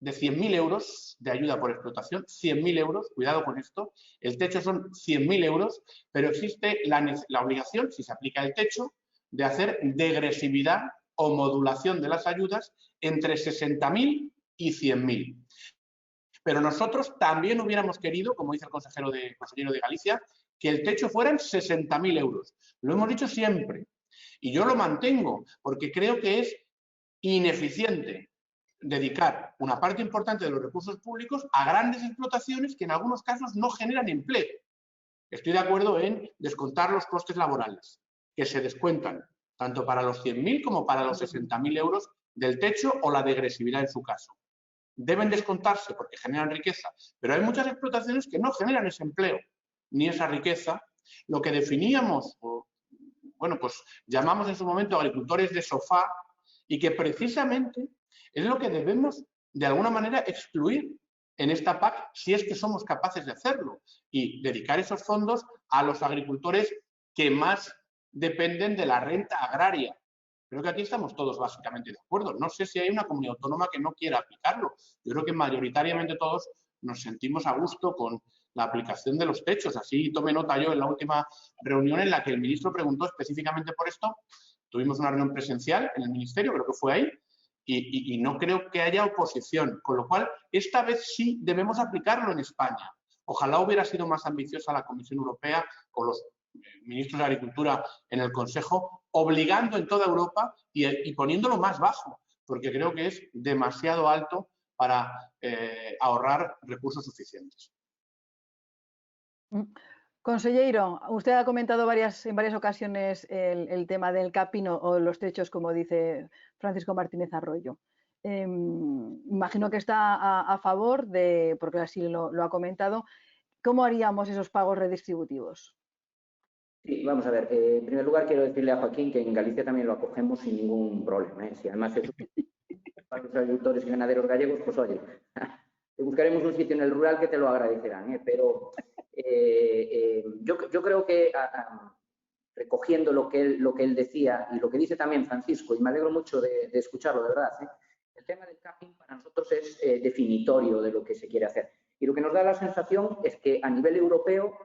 S4: de 100.000 euros de ayuda por explotación, 100.000 euros, cuidado con esto. El techo son 100.000 euros, pero existe la obligación, si se aplica el techo, de hacer degresividad o modulación de las ayudas entre 60.000 y 100.000. Pero nosotros también hubiéramos querido, como dice el consejero de Galicia, que el techo fueran 60.000 euros. Lo hemos dicho siempre. Y yo lo mantengo, porque creo que es ineficiente dedicar una parte importante de los recursos públicos a grandes explotaciones que en algunos casos no generan empleo. Estoy de acuerdo en descontar los costes laborales, que se descuentan tanto para los 100.000 como para los 60.000 euros del techo o la degresividad en su caso. Deben descontarse porque generan riqueza, pero hay muchas explotaciones que no generan ese empleo ni esa riqueza. Lo que definíamos, pues llamamos en su momento agricultores de sofá, y que precisamente es lo que debemos de alguna manera excluir en esta PAC, si es que somos capaces de hacerlo, y dedicar esos fondos a los agricultores que más dependen de la renta agraria. Creo que aquí estamos todos básicamente de acuerdo. No sé si hay una comunidad autónoma que no quiera aplicarlo. Yo creo que mayoritariamente todos nos sentimos a gusto con la aplicación de los techos. Así tomé nota yo en la última reunión en la que el ministro preguntó específicamente por esto. Tuvimos una reunión presencial en el ministerio, creo que fue ahí, y no creo que haya oposición. Con lo cual, esta vez sí debemos aplicarlo en España. Ojalá hubiera sido más ambiciosa la Comisión Europea o los ministros de Agricultura en el Consejo, obligando en toda Europa y poniéndolo más bajo, porque creo que es demasiado alto para ahorrar recursos suficientes.
S2: Conselleiro, usted ha comentado en varias ocasiones el tema del capping o los techos, como dice Francisco Martínez Arroyo. Imagino que está a favor de, porque así lo ha comentado, ¿cómo haríamos esos pagos redistributivos?
S5: Sí, vamos a ver. En primer lugar, quiero decirle a Joaquín que en Galicia también lo acogemos sin ningún problema. Si además es para los agricultores y ganaderos gallegos, pues oye, te buscaremos un sitio en el rural que te lo agradecerán. Pero yo creo que recogiendo lo que él decía y lo que dice también Francisco, y me alegro mucho de escucharlo, de verdad, el tema del capping para nosotros es definitorio de lo que se quiere hacer. Y lo que nos da la sensación es que a nivel europeo,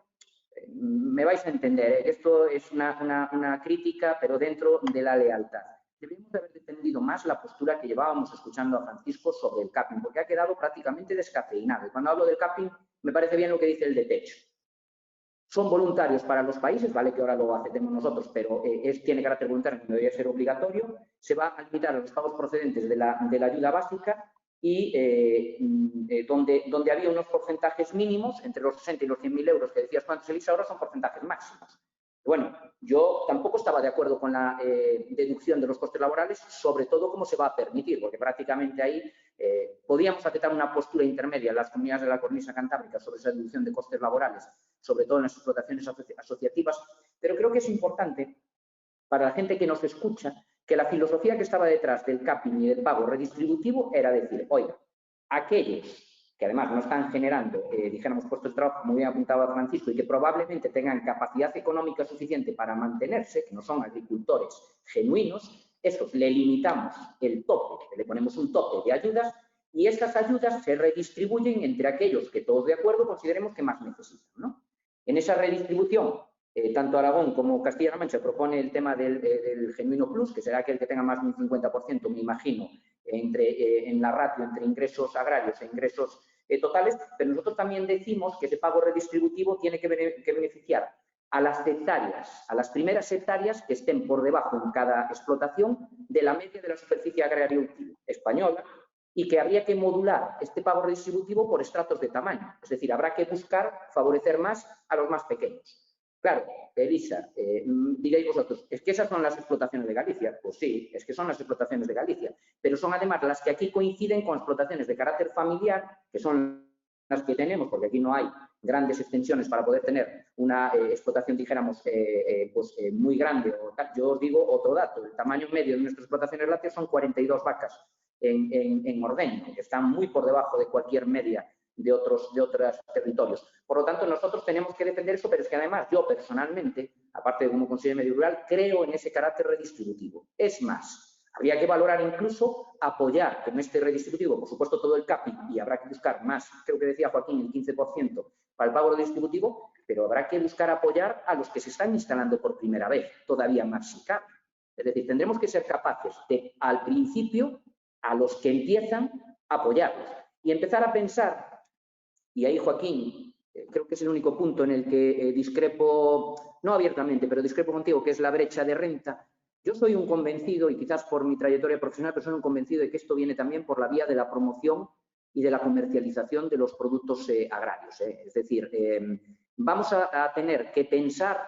S5: me vais a entender, esto es una crítica, pero dentro de la lealtad. Deberíamos haber defendido más la postura que llevábamos escuchando a Francisco sobre el capping, porque ha quedado prácticamente descafeinado. Y cuando hablo del capping, me parece bien lo que dice el de techo. Son voluntarios para los países, vale que ahora lo aceptemos nosotros, pero tiene carácter voluntario, no debería ser obligatorio. Se va a limitar a los pagos procedentes de la ayuda básica y donde había unos porcentajes mínimos, entre los 60 y los 100.000 euros que decías tú antes, Elisa, ahora son porcentajes máximos. Bueno, yo tampoco estaba de acuerdo con la deducción de los costes laborales, sobre todo cómo se va a permitir, porque prácticamente ahí podíamos aceptar una postura intermedia en las comunidades de la cornisa cantábrica sobre esa deducción de costes laborales, sobre todo en las explotaciones asociativas, pero creo que es importante para la gente que nos escucha que la filosofía que estaba detrás del capping y del pago redistributivo era decir, oiga, aquellos que además no están generando, dijéramos, puestos de trabajo, como bien apuntaba Francisco, y que probablemente tengan capacidad económica suficiente para mantenerse, que no son agricultores genuinos, esos le limitamos el tope, le ponemos un tope de ayudas y estas ayudas se redistribuyen entre aquellos que todos de acuerdo consideremos que más necesitan, ¿no? En esa redistribución, tanto Aragón como Castilla-La Mancha propone el tema del genuino plus, que será aquel que tenga más de un 50%, me imagino, en la ratio entre ingresos agrarios e ingresos totales, pero nosotros también decimos que ese pago redistributivo tiene que beneficiar a las hectáreas, a las primeras hectáreas que estén por debajo en cada explotación de la media de la superficie agraria útil española y que habría que modular este pago redistributivo por estratos de tamaño. Es decir, habrá que buscar favorecer más a los más pequeños. Claro, Elisa, diréis vosotros, ¿es que esas son las explotaciones de Galicia? Pues sí, es que son las explotaciones de Galicia, pero son además las que aquí coinciden con explotaciones de carácter familiar, que son las que tenemos, porque aquí no hay grandes extensiones para poder tener una explotación, dijéramos, muy grande. Yo os digo otro dato, el tamaño medio de nuestras explotaciones lácteas son 42 vacas en ordeño, que están muy por debajo de cualquier media de otros territorios. Por lo tanto, nosotros tenemos que defender eso, pero es que además yo personalmente, aparte de como consejero medio rural, creo en ese carácter redistributivo. Es más, habría que valorar incluso apoyar con este redistributivo, por supuesto, todo el capping, y habrá que buscar más, creo que decía Joaquín, el 15% para el pago redistributivo, pero habrá que buscar apoyar a los que se están instalando por primera vez, todavía más si cabe. Es decir, tendremos que ser capaces de, al principio, a los que empiezan, apoyarlos y empezar a pensar. Y ahí, Joaquín, creo que es el único punto en el que discrepo, no abiertamente, pero discrepo contigo, que es la brecha de renta. Yo soy un convencido, y quizás por mi trayectoria profesional, pero soy un convencido de que esto viene también por la vía de la promoción y de la comercialización de los productos agrarios. Es decir, vamos a tener que pensar,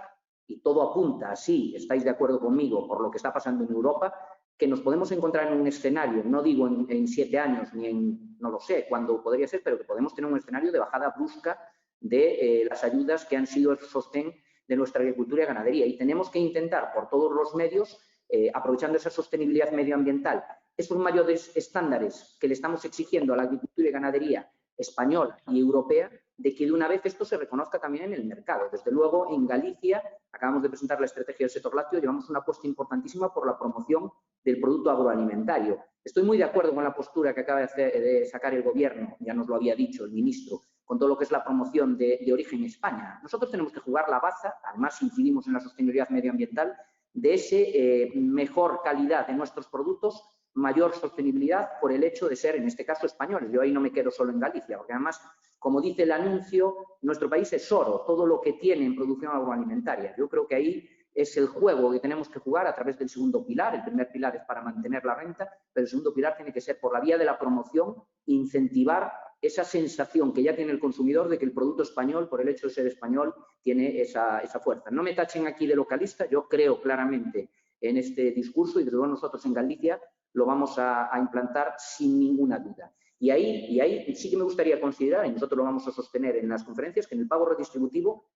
S5: y todo apunta así, estáis de acuerdo conmigo, por lo que está pasando en Europa, que nos podemos encontrar en un escenario, no digo en 7 años ni en, no lo sé, cuándo podría ser, pero que podemos tener un escenario de bajada brusca de las ayudas que han sido el sostén de nuestra agricultura y ganadería. Y tenemos que intentar por todos los medios, aprovechando esa sostenibilidad medioambiental, esos mayores estándares que le estamos exigiendo a la agricultura y ganadería española y europea, de que de una vez esto se reconozca también en el mercado. Desde luego, en Galicia, acabamos de presentar la estrategia del sector lácteo, llevamos una apuesta importantísima por la promoción del producto agroalimentario. Estoy muy de acuerdo con la postura que acaba de sacar el Gobierno, ya nos lo había dicho el ministro, con todo lo que es la promoción de origen España. Nosotros tenemos que jugar la baza, además incidimos en la sostenibilidad medioambiental, de ese mejor calidad de nuestros productos, mayor sostenibilidad por el hecho de ser, en este caso, españoles. Yo ahí no me quedo solo en Galicia, porque además, como dice el anuncio, nuestro país es oro, todo lo que tiene en producción agroalimentaria. Yo creo que ahí es el juego que tenemos que jugar a través del segundo pilar. El primer pilar es para mantener la renta, pero el segundo pilar tiene que ser por la vía de la promoción, incentivar esa sensación que ya tiene el consumidor de que el producto español, por el hecho de ser español, tiene esa fuerza. No me tachen aquí de localista, yo creo claramente en este discurso y desde luego nosotros en Galicia lo vamos a implantar sin ninguna duda. Y ahí sí que me gustaría considerar, y nosotros lo vamos a sostener en las conferencias, que en el pago redistributivo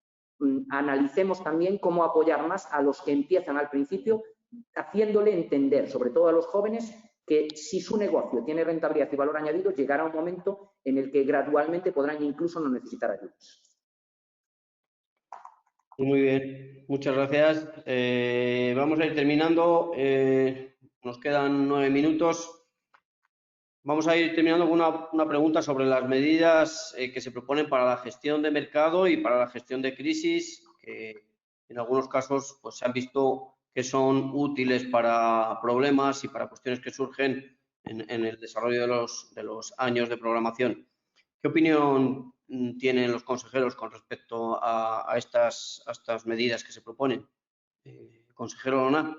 S5: analicemos también cómo apoyar más a los que empiezan al principio, haciéndole entender, sobre todo a los jóvenes, que si su negocio tiene rentabilidad y valor añadido, llegará un momento en el que gradualmente podrán incluso no necesitar ayudas.
S1: Muy bien, muchas gracias. Vamos a ir terminando. Nos quedan 9 minutos. Vamos a ir terminando con una pregunta sobre las medidas que se proponen para la gestión de mercado y para la gestión de crisis, que en algunos casos pues, se han visto que son útiles para problemas y para cuestiones que surgen en el desarrollo de los años de programación. ¿Qué opinión tienen los consejeros con respecto a estas medidas que se proponen? Consejero Lona.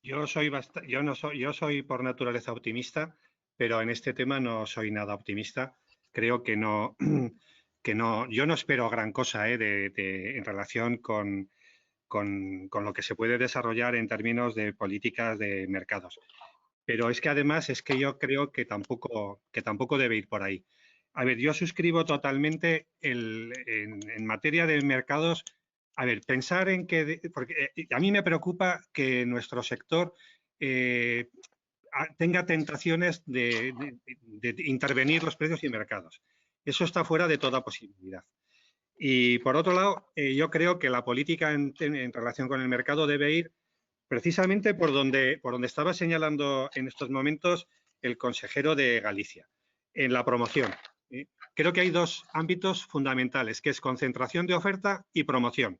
S3: Yo soy por naturaleza optimista, pero en este tema no soy nada optimista. Creo que no, yo no espero gran cosa en relación con lo que se puede desarrollar en términos de políticas de mercados. Pero es que además es que yo creo que tampoco debe ir por ahí. A ver, yo suscribo totalmente en materia de mercados. A ver, pensar en que, porque a mí me preocupa que nuestro sector tenga tentaciones de intervenir los precios y mercados. Eso está fuera de toda posibilidad. Y por otro lado, yo creo que la política en relación con el mercado debe ir precisamente por donde estaba señalando en estos momentos el consejero de Galicia, en la promoción. Creo que hay dos ámbitos fundamentales, que es concentración de oferta y promoción.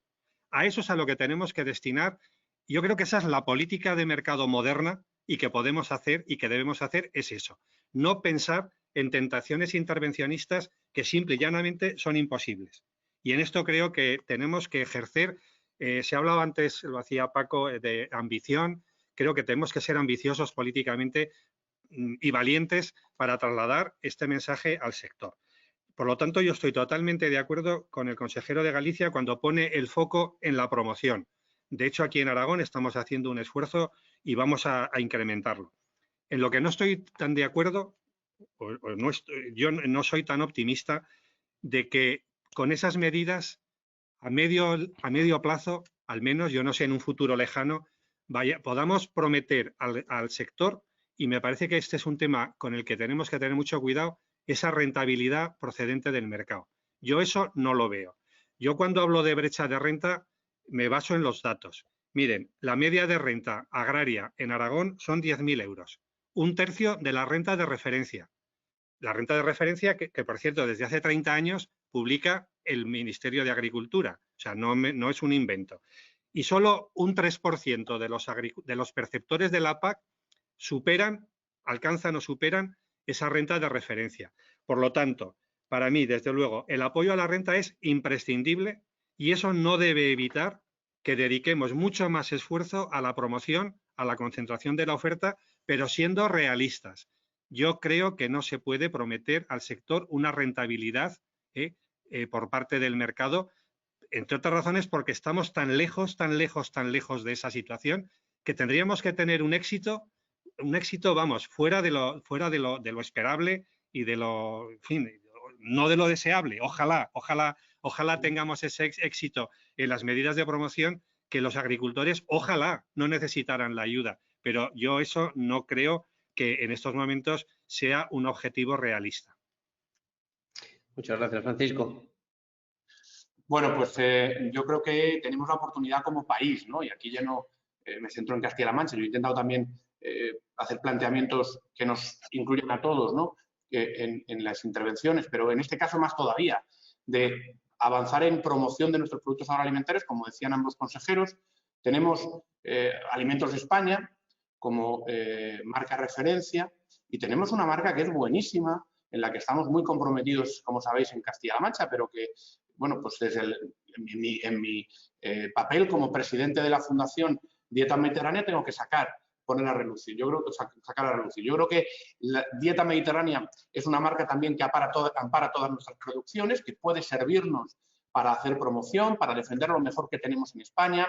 S3: A eso es a lo que tenemos que destinar. Yo creo que esa es la política de mercado moderna y que podemos hacer y que debemos hacer es eso. No pensar en tentaciones intervencionistas que simple y llanamente son imposibles. Y en esto creo que tenemos que ejercer, se hablaba antes, lo hacía Paco, de ambición. Creo que tenemos que ser ambiciosos políticamente y valientes para trasladar este mensaje al sector. Por lo tanto, yo estoy totalmente de acuerdo con el consejero de Galicia cuando pone el foco en la promoción. De hecho, aquí en Aragón estamos haciendo un esfuerzo y vamos a incrementarlo. En lo que no estoy tan de acuerdo, yo no soy tan optimista de que con esas medidas a medio plazo, al menos, yo no sé, en un futuro lejano, podamos prometer al sector, y me parece que este es un tema con el que tenemos que tener mucho cuidado, esa rentabilidad procedente del mercado. Yo eso no lo veo. Yo cuando hablo de brecha de renta me baso en los datos. Miren, la media de renta agraria en Aragón son 10.000 euros, un tercio de la renta de referencia. La renta de referencia que, por cierto, desde hace 30 años publica el Ministerio de Agricultura. O sea, no es un invento. Y solo un 3% de los perceptores de la PAC alcanzan o superan esa renta de referencia. Por lo tanto, para mí, desde luego, el apoyo a la renta es imprescindible y eso no debe evitar que dediquemos mucho más esfuerzo a la promoción, a la concentración de la oferta, pero siendo realistas. Yo creo que no se puede prometer al sector una rentabilidad por parte del mercado, entre otras razones porque estamos tan lejos de esa situación que tendríamos que tener un éxito, vamos, fuera de lo esperable y de lo, en fin, no de lo deseable. Ojalá tengamos ese éxito en las medidas de promoción, que los agricultores, ojalá, no necesitaran la ayuda. Pero yo eso no creo que en estos momentos sea un objetivo realista.
S1: Muchas gracias, Francisco.
S4: Bueno, pues yo creo que tenemos la oportunidad como país, ¿no? Y aquí ya no me centro en Castilla-La Mancha. Yo he intentado también hacer planteamientos que nos incluyan a todos, ¿no? En las intervenciones, pero en este caso más todavía, de avanzar en promoción de nuestros productos agroalimentarios, como decían ambos consejeros. Tenemos Alimentos de España como marca referencia y tenemos una marca que es buenísima, en la que estamos muy comprometidos, como sabéis, en Castilla-La Mancha, pero que, bueno, pues en mi papel como presidente de la Fundación Dieta Mediterránea tengo que poner a relucir. Yo creo que sacar a relucir. Yo creo que la Dieta Mediterránea es una marca también que ampara todas nuestras producciones, que puede servirnos para hacer promoción, para defender lo mejor que tenemos en España,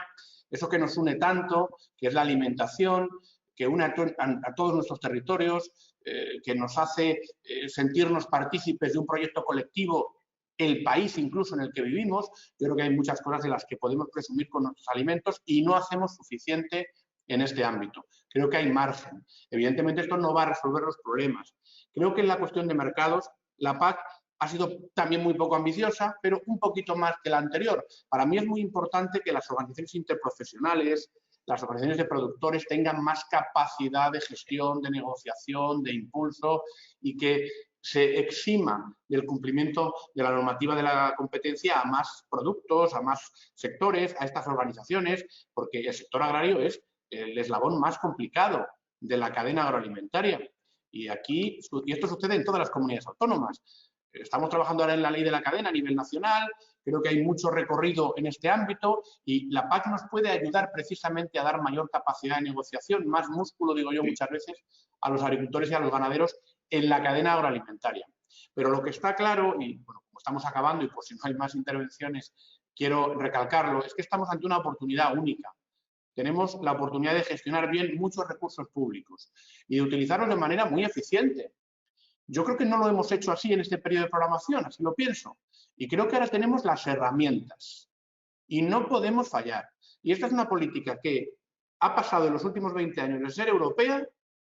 S4: eso que nos une tanto, que es la alimentación, que une a todos nuestros territorios, que nos hace sentirnos partícipes de un proyecto colectivo, el país incluso en el que vivimos. Yo creo que hay muchas cosas de las que podemos presumir con nuestros alimentos y no hacemos suficiente en este ámbito. Creo que hay margen. Evidentemente esto no va a resolver los problemas. Creo que en la cuestión de mercados, la PAC ha sido también muy poco ambiciosa, pero un poquito más que la anterior. Para mí es muy importante que las organizaciones interprofesionales, las organizaciones de productores tengan más capacidad de gestión, de negociación, de impulso y que se exima del cumplimiento de la normativa de la competencia a más productos, a más sectores, a estas organizaciones, porque el sector agrario es el eslabón más complicado de la cadena agroalimentaria. Y esto sucede en todas las comunidades autónomas. Estamos trabajando ahora en la ley de la cadena a nivel nacional, creo que hay mucho recorrido en este ámbito y la PAC nos puede ayudar precisamente a dar mayor capacidad de negociación, más músculo, digo yo muchas veces, a los agricultores y a los ganaderos en la cadena agroalimentaria. Pero lo que está claro, y bueno, como estamos acabando y por si no hay más intervenciones, quiero recalcarlo, es que estamos ante una oportunidad única. Tenemos la oportunidad de gestionar bien muchos recursos públicos y de utilizarlos de manera muy eficiente. Yo creo que no lo hemos hecho así en este periodo de programación, así lo pienso. Y creo que ahora tenemos las herramientas y no podemos fallar. Y esta es una política que ha pasado en los últimos 20 años de ser europea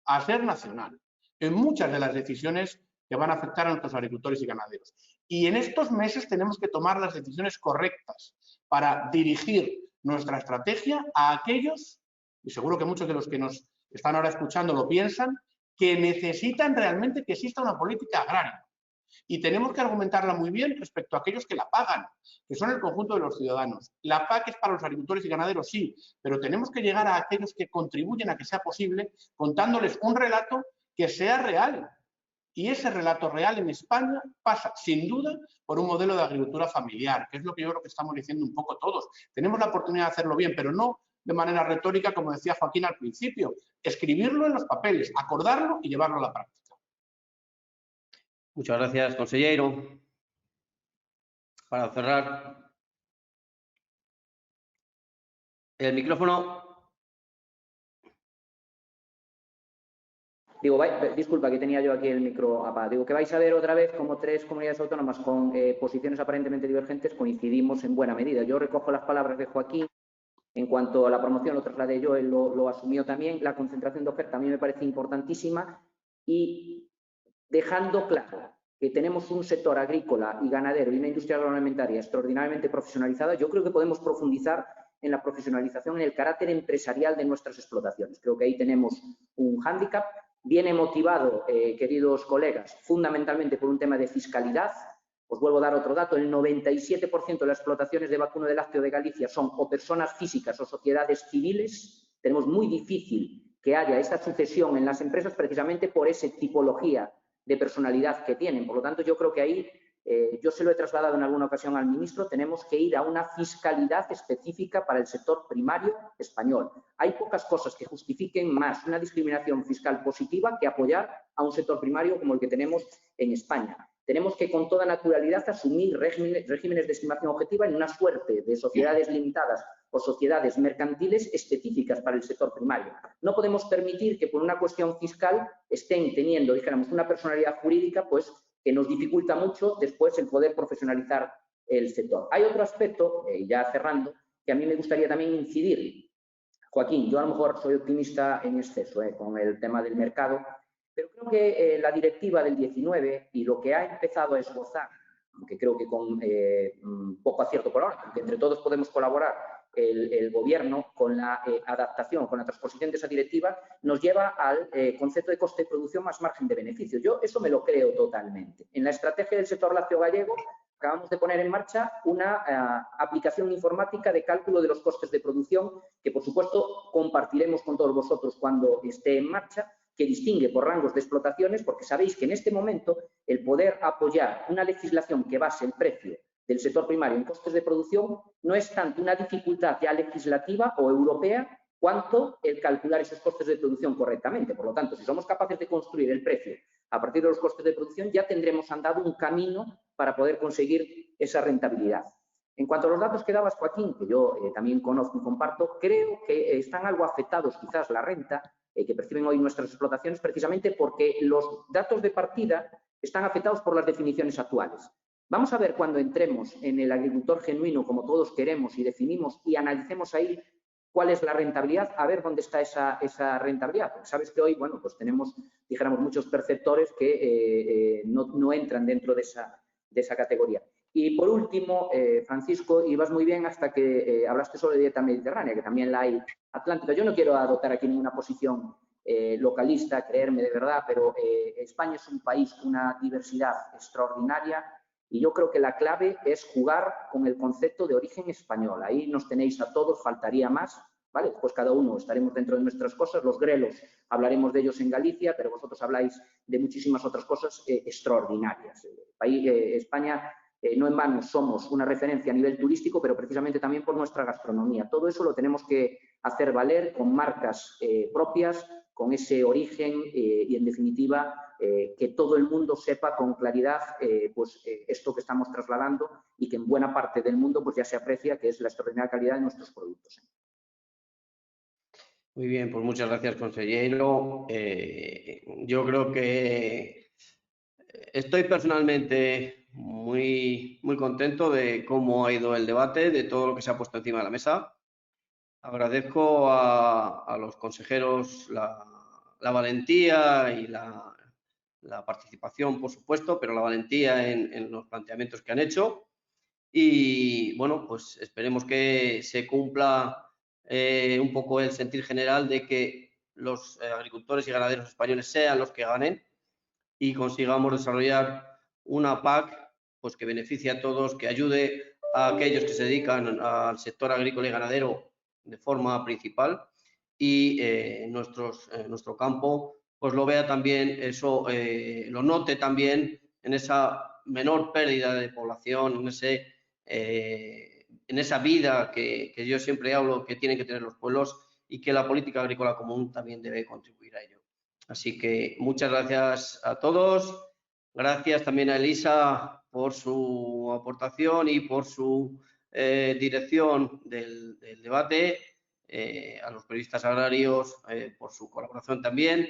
S4: a ser nacional, en muchas de las decisiones que van a afectar a nuestros agricultores y ganaderos. Y en estos meses tenemos que tomar las decisiones correctas para dirigir nuestra estrategia a aquellos, y seguro que muchos de los que nos están ahora escuchando lo piensan, que necesitan realmente que exista una política agraria. Y tenemos que argumentarla muy bien respecto a aquellos que la pagan, que son el conjunto de los ciudadanos. La PAC es para los agricultores y ganaderos, sí, pero tenemos que llegar a aquellos que contribuyen a que sea posible, contándoles un relato que sea real. Y ese relato real en España pasa, sin duda, por un modelo de agricultura familiar, que es lo que yo creo que estamos diciendo un poco todos. Tenemos la oportunidad de hacerlo bien, pero no de manera retórica, como decía Joaquín al principio. Escribirlo en los papeles, acordarlo y llevarlo a la práctica.
S1: Muchas gracias, consejero. Para cerrar, el micrófono.
S5: Digo, disculpa que tenía yo aquí el micro apagado. Digo que vais a ver otra vez como tres comunidades autónomas con posiciones aparentemente divergentes coincidimos en buena medida. Yo recojo las palabras de Joaquín. En cuanto a la promoción, lo trasladé yo, él lo asumió también. La concentración de oferta a mí me parece importantísima y dejando claro que tenemos un sector agrícola y ganadero y una industria agroalimentaria extraordinariamente profesionalizada, yo creo que podemos profundizar en la profesionalización, en el carácter empresarial de nuestras explotaciones. Creo que ahí tenemos un hándicap. Viene motivado, queridos colegas, fundamentalmente por un tema de fiscalidad. Os vuelvo a dar otro dato, el 97% de las explotaciones de vacuno de lácteo de Galicia son o personas físicas o sociedades civiles. Tenemos muy difícil que haya esta sucesión en las empresas precisamente por esa tipología de personalidad que tienen. Por lo tanto, yo creo que ahí, yo se lo he trasladado en alguna ocasión al ministro, tenemos que ir a una fiscalidad específica para el sector primario español. Hay pocas cosas que justifiquen más una discriminación fiscal positiva que apoyar a un sector primario como el que tenemos en España. Tenemos que con toda naturalidad asumir regímenes de estimación objetiva en una suerte de sociedades limitadas o sociedades mercantiles específicas para el sector primario. No podemos permitir que por una cuestión fiscal estén teniendo, dijéramos, una personalidad jurídica pues, que nos dificulta mucho después el poder profesionalizar el sector. Hay otro aspecto, ya cerrando, que a mí me gustaría también incidir. Joaquín, yo a lo mejor soy optimista en exceso con el tema del mercado, pero creo que la directiva del 19 y lo que ha empezado a esbozar, aunque creo que con poco acierto por ahora, porque entre todos podemos colaborar el gobierno con la adaptación, con la transposición de esa directiva, nos lleva al concepto de coste de producción más margen de beneficio. Yo eso me lo creo totalmente. En la estrategia del sector lácteo gallego acabamos de poner en marcha una aplicación informática de cálculo de los costes de producción que, por supuesto, compartiremos con todos vosotros cuando esté en marcha, que distingue por rangos de explotaciones, porque sabéis que en este momento el poder apoyar una legislación que base el precio del sector primario en costes de producción no es tanto una dificultad ya legislativa o europea cuanto el calcular esos costes de producción correctamente. Por lo tanto, si somos capaces de construir el precio a partir de los costes de producción, ya tendremos andado un camino para poder conseguir esa rentabilidad. En cuanto a los datos que dabas, Joaquín, que yo también conozco y comparto, creo que están algo afectados quizás la renta que perciben hoy nuestras explotaciones precisamente porque los datos de partida están afectados por las definiciones actuales. Vamos a ver cuando entremos en el agricultor genuino, como todos queremos, y definimos y analicemos ahí cuál es la rentabilidad, a ver dónde está esa rentabilidad. Porque sabes que hoy, bueno, pues tenemos, dijéramos, muchos perceptores que no entran dentro de esa categoría. Y por último, Francisco, ibas muy bien hasta que hablaste sobre dieta mediterránea, que también la hay atlántica. Yo no quiero adoptar aquí ninguna posición localista, creerme de verdad, pero España es un país con una diversidad extraordinaria y yo creo que la clave es jugar con el concepto de origen español. Ahí nos tenéis a todos, faltaría más, ¿vale? Pues cada uno estaremos dentro de nuestras cosas. Los grelos hablaremos de ellos en Galicia, pero vosotros habláis de muchísimas otras cosas extraordinarias. España, no en vano, somos una referencia a nivel turístico, pero precisamente también por nuestra gastronomía. Todo eso lo tenemos que hacer valer con marcas propias, con ese origen y, en definitiva, que todo el mundo sepa con claridad esto que estamos trasladando y que en buena parte del mundo pues ya se aprecia, que es la extraordinaria calidad de nuestros productos.
S1: Muy bien, pues muchas gracias, consejero. Yo creo que estoy personalmente muy contento de cómo ha ido el debate, de todo lo que se ha puesto encima de la mesa. Agradezco a los consejeros la valentía y la participación, por supuesto, pero la valentía en los planteamientos que han hecho. Y bueno, pues esperemos que se cumpla un poco el sentir general de que los agricultores y ganaderos españoles sean los que ganen y consigamos desarrollar una PAC pues, que beneficie a todos, que ayude a aquellos que se dedican al sector agrícola y ganadero de forma principal y nuestro campo pues lo vea también, eso lo note también en esa menor pérdida de población, en esa vida que yo siempre hablo que tienen que tener los pueblos y que la política agrícola común también debe contribuir a ello. Así que muchas gracias a todos. Gracias también a Elisa por su aportación y por su dirección del debate, a los periodistas agrarios por su colaboración también.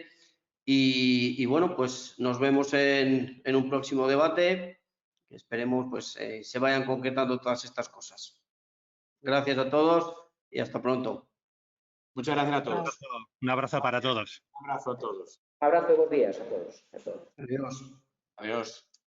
S1: Y bueno, pues nos vemos en un próximo debate. Que esperemos pues se vayan concretando todas estas cosas. Gracias a todos y hasta pronto.
S4: Muchas gracias a todos.
S3: Un abrazo para todos.
S4: Un abrazo a todos.
S5: Un abrazo y buenos días a todos.
S1: Adiós.
S4: Adiós.